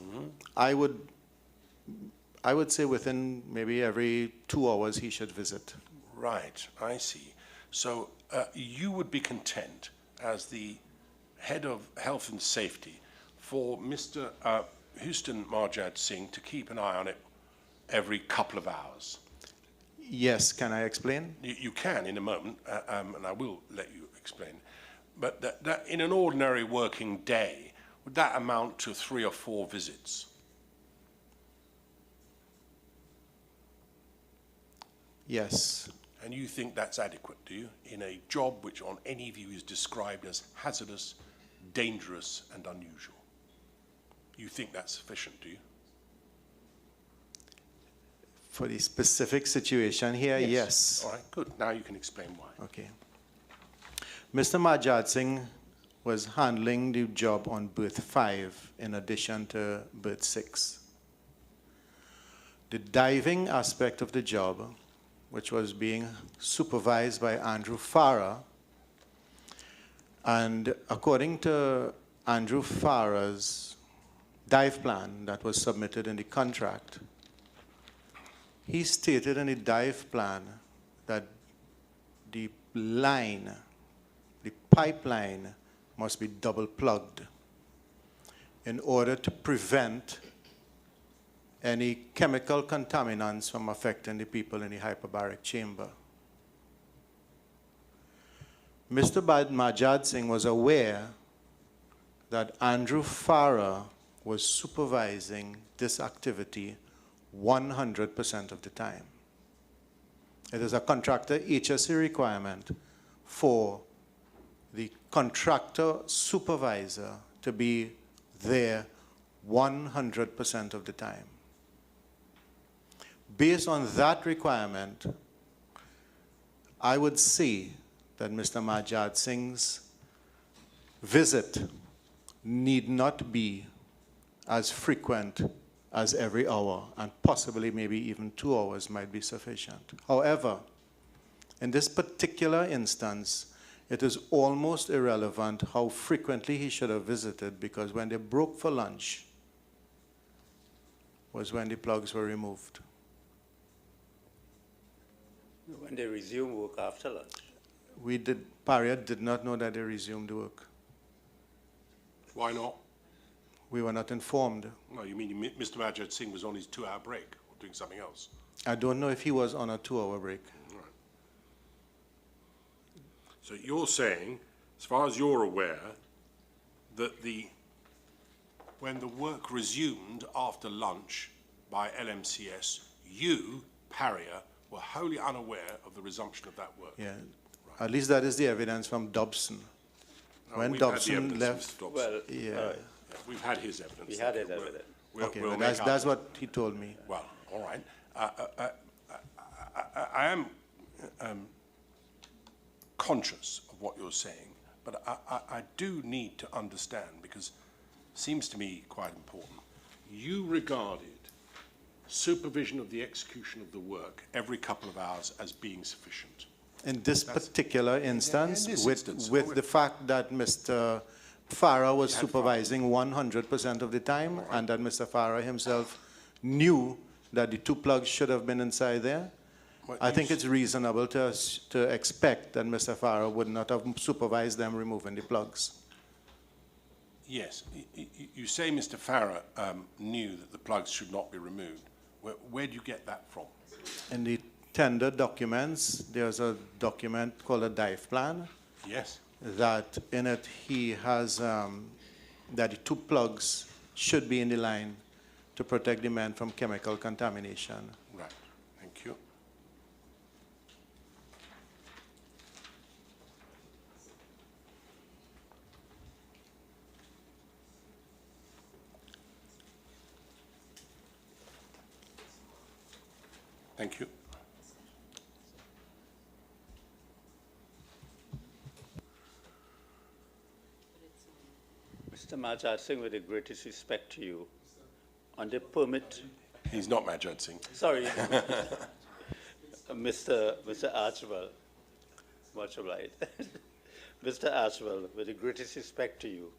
I would say within maybe every 2 hours he should visit. Right, I see. So you would be content as the head of health and safety for Mr. Houston Marjad Singh to keep an eye on it every couple of hours? Yes, can I explain? You can in a moment, and I will let you explain. But that in an ordinary working day, would that amount to 3 or 4 visits? Yes. And you think that's adequate, do you? In a job which on any view is described as hazardous, dangerous, and unusual. You think that's sufficient, do you? For the specific situation here, yes. All right, good. Now you can explain why. Okay. Mr. Marjad Singh was handling the job on berth 5 in addition to berth 6. The diving aspect of the job, which was being supervised by Andrew Farah, and according to Andrew Farah's dive plan that was submitted in the contract, he stated in the dive plan that the line, the pipeline must be double plugged in order to prevent any chemical contaminants from affecting the people in the hyperbaric chamber. Mr. Majad Singh was aware that Andrew Farah was supervising this activity 100% of the time. It is a contractor HSE requirement for the contractor supervisor to be there 100% of the time. Based on that requirement, I would say that Mr. Majad Singh's visit need not be as frequent as every hour, and possibly maybe even 2 hours might be sufficient. However, in this particular instance, it is almost irrelevant how frequently he should have visited, because when they broke for lunch was when the plugs were removed. When they resume work after lunch? Paria did not know that they resumed work. Why not? We were not informed. No, you mean Mr. Majid Singh was on his 2-hour break or doing something else? I don't know if he was on a 2-hour break. All right. So you're saying, as far as you're aware, that when the work resumed after lunch by LMCS, you, Paria, were wholly unaware of the resumption of that work? Yeah. Right. At least that is the evidence from Dobson. No, When we've had the Dobson evidence, left, Mr. Dobson. Well, yeah. all right. Yeah, we've had his evidence. We had his evidence. Okay, We'll but make that's our- what he told me. Well, all right. I am conscious of what you're saying, but I do need to understand, because it seems to me quite important. You regarded supervision of the execution of the work every couple of hours as being sufficient. In this particular instance, in this with instance, the fact that Mr. Farah was had supervising 100% of the time, and that Mr. Farah himself knew that the 2 plugs should have been inside there, Well, I you think it's reasonable to expect that Mr. Farah would not have supervised them removing the plugs. Yes, you say Mr. Farah knew that the plugs should not be removed. Where do you get that from? In the tender documents, there's a document called a dive plan, Yes. that in it he has that the 2 plugs should be in the line to protect the men from chemical contamination. Right. Thank you. Thank you. Mr. Majad Singh, with the greatest respect to you, on the permit, He's not Majid Singh. sorry, Mr. Archibald, much obliged. Mr. Archibald, with the greatest respect to you,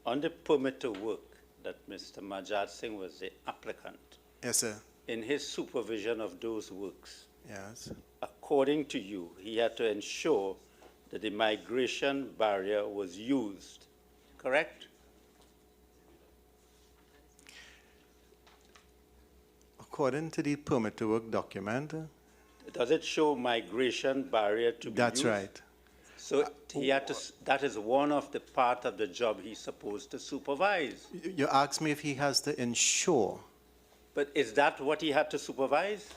on the permit to work that Mr. Majad Singh was the applicant, Yes, sir. in his supervision of those works, Yes. according to you, he had to ensure that the migration barrier was used, correct? According to the permit to work document, Does it show migration barrier to be that's used? right. So he had to, that is one of the part of the job he's supposed to supervise. You asked me if he has to ensure, But is that what he had to supervise?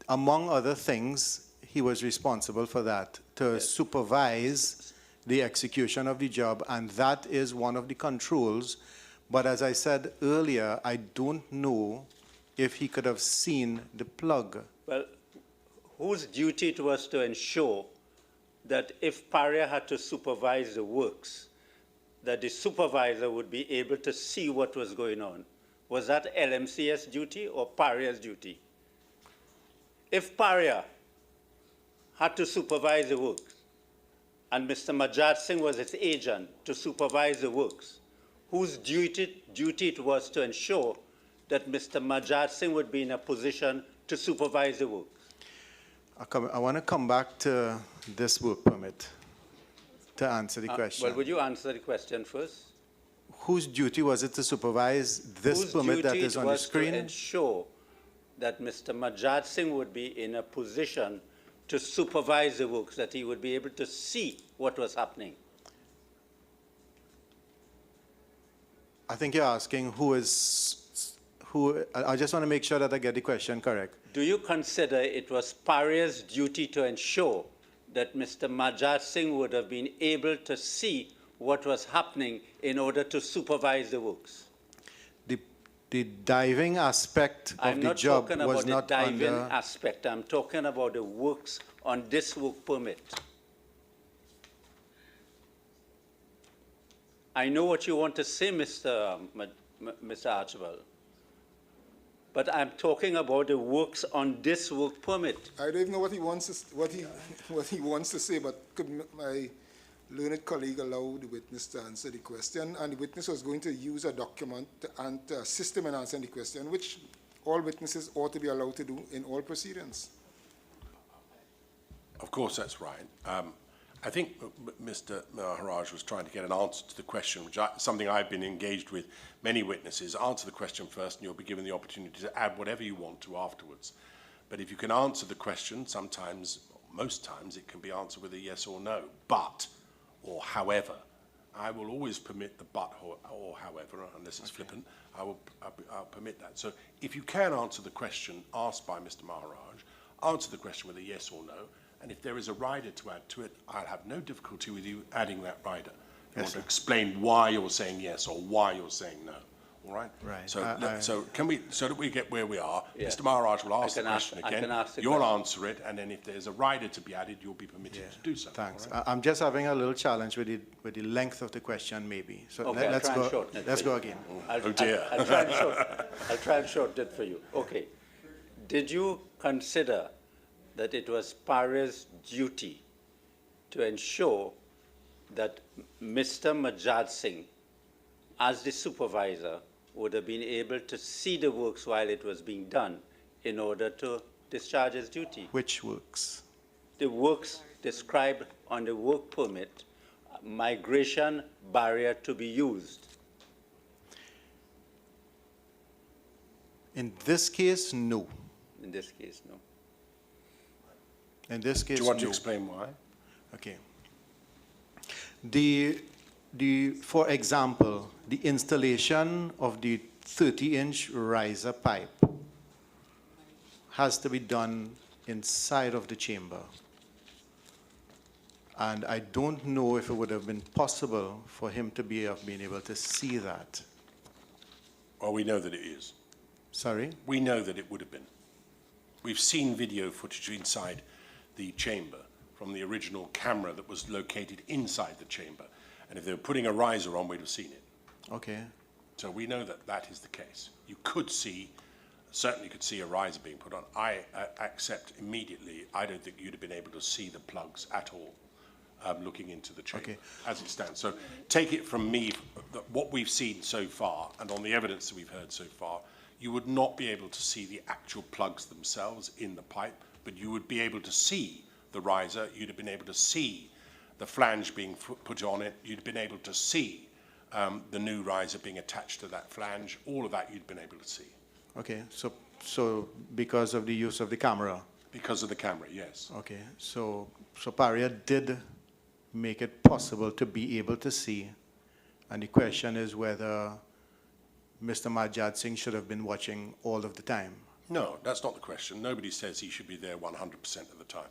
among other things, he was responsible for that, to supervise the execution of the job, and that is one of the controls. But as I said earlier, I don't know if he could have seen the plug. Well, whose duty it was to ensure that if Paria had to supervise the works, that the supervisor would be able to see what was going on? Was that LMCS duty or Paria's duty? If Paria had to supervise the works, and Mr. Majad Singh was its agent to supervise the works, whose duty it was to ensure that Mr. Majad Singh would be in a position to supervise the works? I want to come back to this work permit. to answer the question. Well, would you answer the question first? Whose duty was it to supervise this Whose permit that duty is it on the was to screen? ensure that Mr. Majad Singh would be in a position to supervise the works, that he would be able to see what was happening? I think you're asking I just want to make sure that I get the question correct. Do you consider it was Paria's duty to ensure that Mr. Majad Singh would have been able to see what was happening in order to supervise the works? The diving aspect of the job was not I'm not talking about the diving under... aspect. I'm talking about the works on this work permit. I know what you want to say, Mr. Archibald, but I'm talking about the works on this work permit. I don't even know what he wants to, what he wants to say, but could my learned colleague allow the witness to answer the question? And the witness was going to use a document to assist him in answering the question, which all witnesses ought to be allowed to do in all proceedings. Of course, that's right. I think Mr. Maharaj was trying to get an answer to the question, which something I've been engaged with many witnesses. Answer the question first, and you'll be given the opportunity to add whatever you want to afterwards. But if you can answer the question, sometimes, most times, it can be answered with a yes or no. But, or however, I will always permit the but or however, unless it's flippant, I'll permit that. So if you can answer the question asked by Mr. Maharaj, answer the question with a yes or no, and if there is a rider to add to it, I'll have no difficulty with you adding that rider. You want to explain why you're saying yes or why you're saying no. All right? Right. So can we, so that we get where we are, Yeah. Mr. Maharaj will ask the can ask- question I again. can ask the You'll question. answer it, and then if there's a rider to be added, you'll be permitted to do so. Thanks. all right? I'm just having a little challenge with the length of the question, maybe. So Okay, I'll let's try and go. shorten it Let's for go you. again. Oh, dear. I'll try and shorten it for you. Okay. Did you consider that it was Paria's duty to ensure that Mr. Majad Singh, as the supervisor, would have been able to see the works while it was being done in order to discharge his duty? Which works? The works described on the work permit, migration barrier to be used. In this case, no. In this case, no. In this case, Do you want to no. explain why? Okay. For example, the installation of the 30-inch riser pipe has to be done inside of the chamber. And I don't know if it would have been possible for him to have been able to see that. Well, we know that it is. Sorry? We know that it would have been. We've seen video footage inside the chamber from the original camera that was located inside the chamber. And if they were putting a riser on, we'd have seen it. Okay. So we know that that is the case. You could see, certainly could see a riser being put on. I accept immediately, I don't think you'd have been able to see the plugs at all looking into the chamber Okay. as it stands. So take it from me, that what we've seen so far and on the evidence that we've heard so far, you would not be able to see the actual plugs themselves in the pipe, but you would be able to see the riser, you'd have been able to see the flange being put on it, you'd have been able to see the new riser being attached to that flange, all of that you'd been able to see. Okay. So because of the use of the camera. Because of the camera, yes. Okay. So Paria did make it possible to be able to see. And the question is whether Mr. Majad Singh should have been watching all of the time. No, that's not the question. Nobody says he should be there 100% of the time.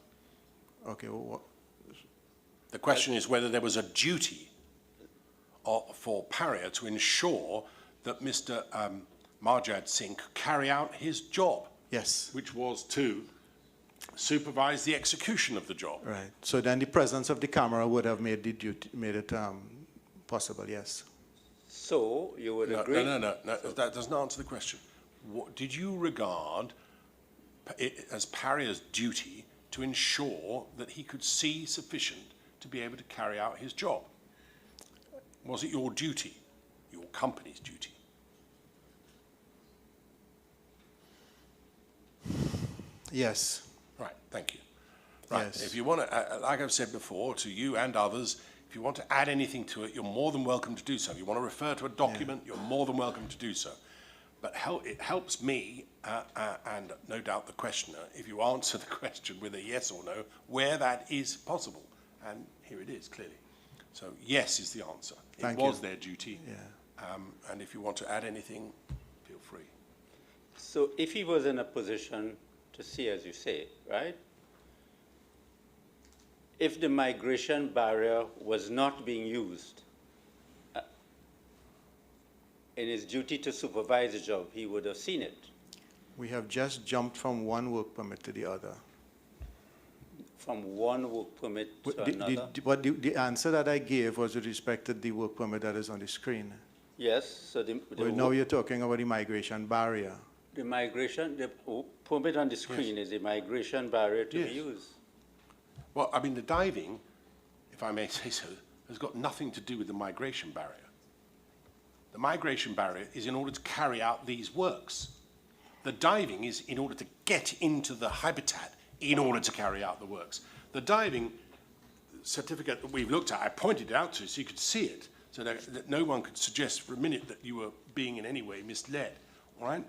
Okay. Well, The question is whether there was a duty for Paria to ensure that Mr. Majad Singh could carry out his job, yes. which was to supervise the execution of the job. Right. So then the presence of the camera would have made it possible. Yes. So you would No, agree? no, that doesn't answer the question. What, did you regard it as Paria's duty to ensure that he could see sufficient to be able to carry out his job? Was it your duty, your company's duty? Yes. Right, thank you. Right, Yes. if you want to, like I've said before to you and others, If you want to add anything to it, you're more than welcome to do so. If you want to refer to a document, you're more than welcome to do so. But it helps me, and no doubt the questioner, if you answer the question with a yes or no, where that is possible. And here it is, clearly. So yes is the answer. Thank it was you. their duty. Yeah. And if you want to add anything, feel free. So if he was in a position to see, as you say, right? If the migration barrier was not being used in his duty to supervise the job, he would have seen it. We have just jumped from one work permit to the other. From one work permit to another? But the answer that I gave was with respect to the work permit that is on the screen. Yes, so Well, now you're talking about the migration barrier. the permit on the screen is the migration barrier to Yes. be used. Well, I mean, the diving, if I may say so, has got nothing to do with the migration barrier. The migration barrier is in order to carry out these works. The diving is in order to get into the habitat in order to carry out the works. The diving certificate that we've looked at, I pointed it out to you so you could see it, so that no one could suggest for a minute that you were being in any way misled, all right?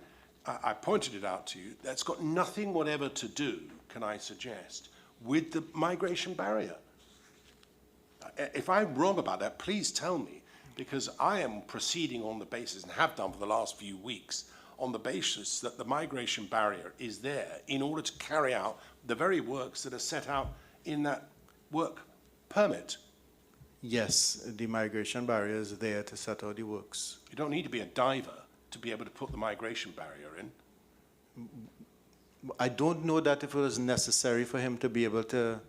I pointed it out to you. That's got nothing whatever to do, can I suggest, with the migration barrier. If I'm wrong about that, please tell me, because I am proceeding on the basis, and have done for the last few weeks, on the basis that the migration barrier is there in order to carry out the very works that are set out in that work permit. Yes, the migration barrier is there to set out the works. You don't need to be a diver to be able to put the migration barrier in. I don't know that if it was necessary for him to be able to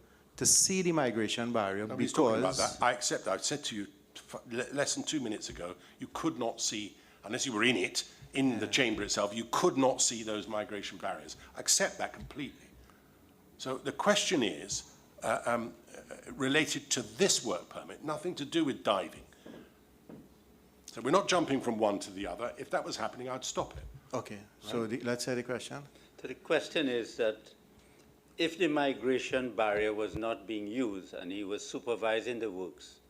see the migration barrier Nobody's talking about because that. I accept that. I said to you less than 2 minutes ago, you could not see, unless you were in it, in the chamber itself, you could not see those migration barriers. I accept that completely. So the question is related to this work permit, nothing to do with diving. So we're not jumping from one to the other. If that was happening, I'd stop it. Okay, so let's say the question. So the question is that if the migration barrier was not being used and he was supervising the works,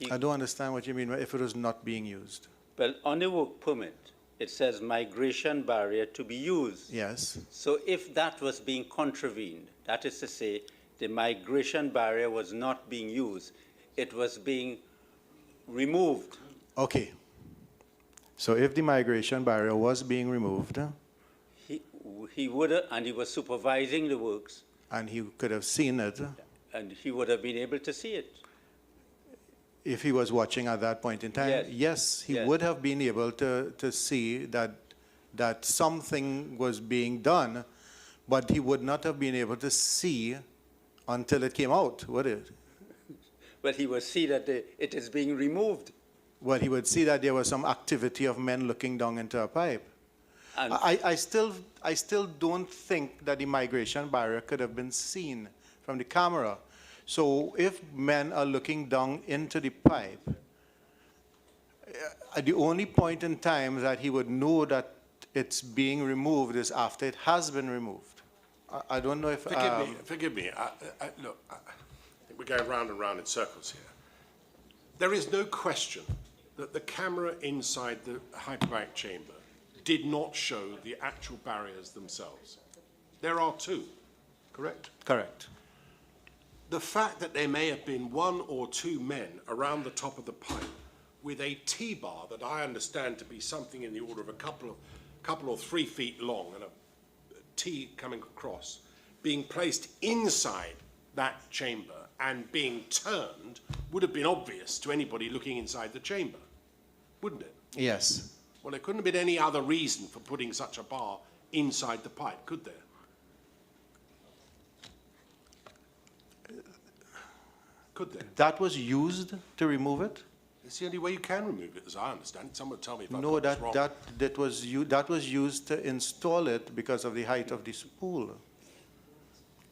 I don't understand what you mean by if it was not being used. well, on the work permit, it says migration barrier to be used. Yes. So if that was being contravened, that is to say, the migration barrier was not being used, it was being removed. Okay. So if the migration barrier was being removed He would have, and he was supervising the works, and he could have seen it and he would have been able to see it. if he was watching at that point in time, Yes. he Yes. would have been able to see that something was being done, but he would not have been able to see until it came out, would it? But he would see that it is being removed. Well, he would see that there was some activity of men looking down into a pipe. And I still don't think that the migration barrier could have been seen from the camera. So if men are looking down into the pipe, at the only point in time that he would know that it's being removed is after it has been removed. I don't know if... Forgive me. Look, I think we're going round and round in circles here. There is no question that the camera inside the hyperbaric chamber did not show the actual barriers themselves. There are two, correct? Correct. The fact that there may have been 1 or 2 men around the top of the pipe with a T-bar that I understand to be something in the order of a couple or 3 feet long and a T coming across, being placed inside that chamber and being turned would have been obvious to anybody looking inside the chamber, wouldn't it? Yes. Well, there couldn't have been any other reason for putting such a bar inside the pipe, could there? Could there? That was used to remove it? It's the only way you can remove it, as I understand it. Someone tell me if I've No, got this wrong. that was used to install it because of the height of the spool.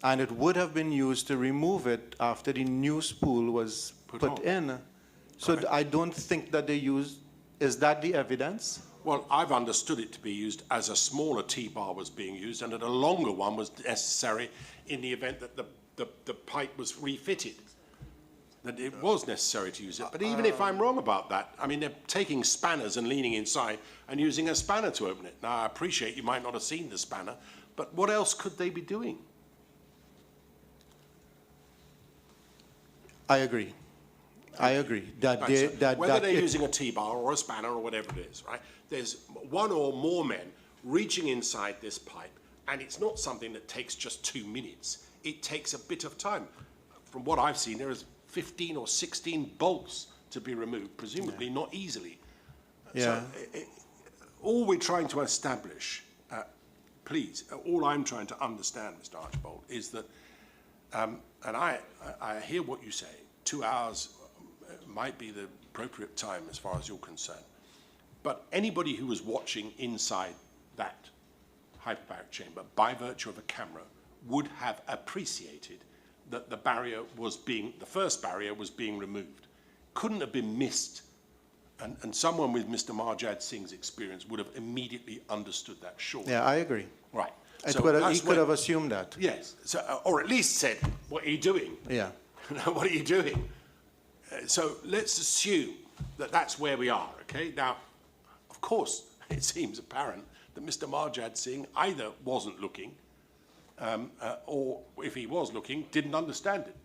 And it would have been used to remove it after the new spool was put in. So I don't think that they used, is that the evidence? Well, I've understood it to be used as a smaller T-bar was being used and that a longer one was necessary in the event that the pipe was refitted. that it was necessary to use it. But even if I'm wrong about that, I mean, they're taking spanners and leaning inside and using a spanner to open it. Now, I appreciate you might not have seen the spanner, but what else could they be doing? I agree. I agree. That Right, they, so that, whether that they're it- using a T-bar or a spanner or whatever it is, right? There's one or more men reaching inside this pipe, and it's not something that takes just 2 minutes. It takes a bit of time. From what I've seen, there is 15 or 16 bolts to be removed, presumably not easily. Yeah. So all we're trying to establish, please, all I'm trying to understand, Mr. Archbold, is that, and I hear what you say, 2 hours might be the appropriate time as far as you're concerned. But anybody who was watching inside that hyperbaric chamber by virtue of a camera would have appreciated that the barrier was being, the first barrier was being removed. Couldn't have been missed. And someone with Mr. Marjad Singh's experience would have immediately understood that, surely. Yeah, I agree. Right. He So could that's have assumed that. Yes, so, or at least said, what are you doing? Yeah. What are you doing? So let's assume that that's where we are, okay? Now, of course, it seems apparent that Mr. Marjad Singh either wasn't looking, or if he was looking, didn't understand it.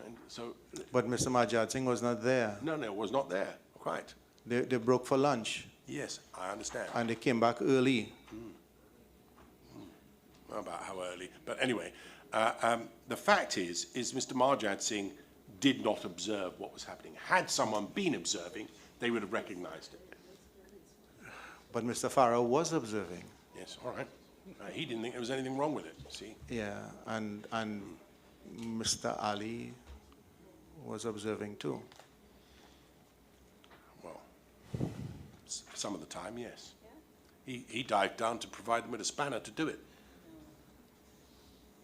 And so, But Mr. Marjad Singh was not there. no, it was not there, quite. They broke for lunch, Yes, I understand. and they came back early. About how early, but anyway, the fact is Mr. Marjad Singh did not observe what was happening. Had someone been observing, they would have recognized it. But Mr. Farah was observing. Yes, all right. He didn't think there was anything wrong with it, see? Yeah, and Mr. Ali was observing too. Well, some of the time, yes. He dived down to provide them with a spanner to do it.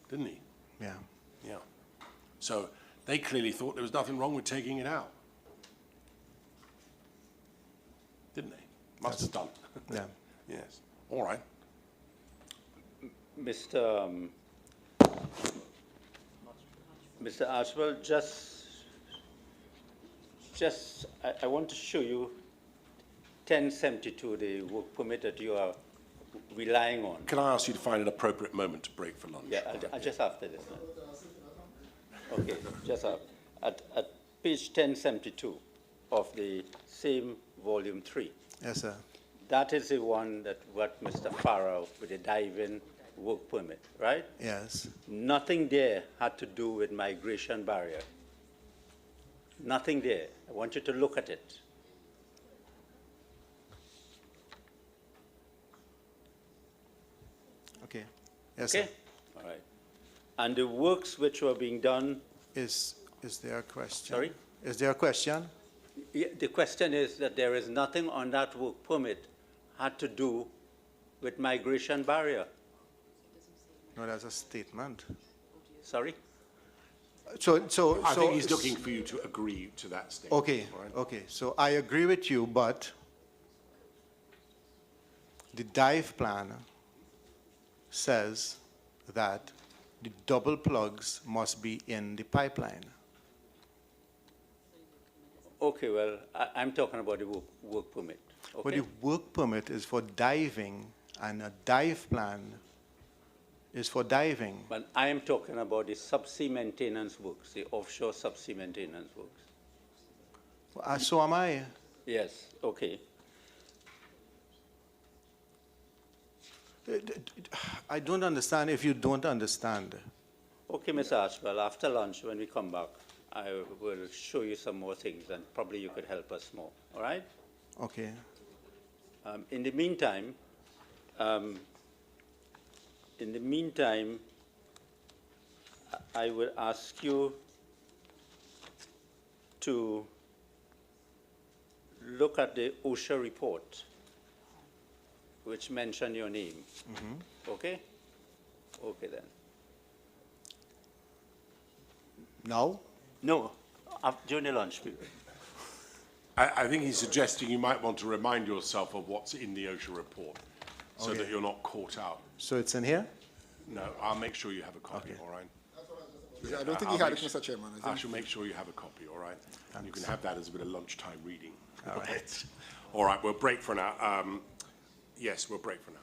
Didn't he? Yeah. Yeah. So they clearly thought there was nothing wrong with taking it out. Didn't they? Must have done. Yeah. Yes. All right. Mr. Archibald, I want to show you 1072, the work permit that you are relying on. Can I ask you to find an appropriate moment to break for lunch? Yeah, just after this. Okay, just after. At page 1072 of the same volume 3. Yes, sir. That is the one that what Mr. Farrow with the diving work permit, right? Yes. Nothing there had to do with migration barrier. Nothing there. I want you to look at it. Okay. Yes, Okay? sir. All right. And the works which were being done, Is there a question? Sorry? Is there a question? the question is that there is nothing on that work permit had to do with migration barrier. No, that's a statement. Sorry? So I think he's looking for you to agree to that statement. Okay, all right? okay. So I agree with you, but the dive plan says that the double plugs must be in the pipeline. Okay, well, I'm talking about the work permit. But Okay? the work permit is for diving, and a dive plan is for diving. But I am talking about the subsea maintenance works, the offshore subsea maintenance works. So am I. Yes, okay. I don't understand if you don't understand. Okay, Mr. Archibald, after lunch, when we come back, I will show you some more things, and probably you could help us more, all right? Okay. In the meantime, I will ask you to look at the OSHA report, which mentioned your name. Okay? Okay then. Now? No, during the lunch period. I think he's suggesting you might want to remind yourself of what's in the OSHA report so Okay. that you're not caught out. So it's in here? No, I'll make sure you have a copy, Okay. all right? I don't think I'll he had make it, Mr. Chairman. I shall make sure you have a copy, all right? And you can have that as a bit of lunchtime reading. All right. All right, we'll break for now. Yes, we'll break for now.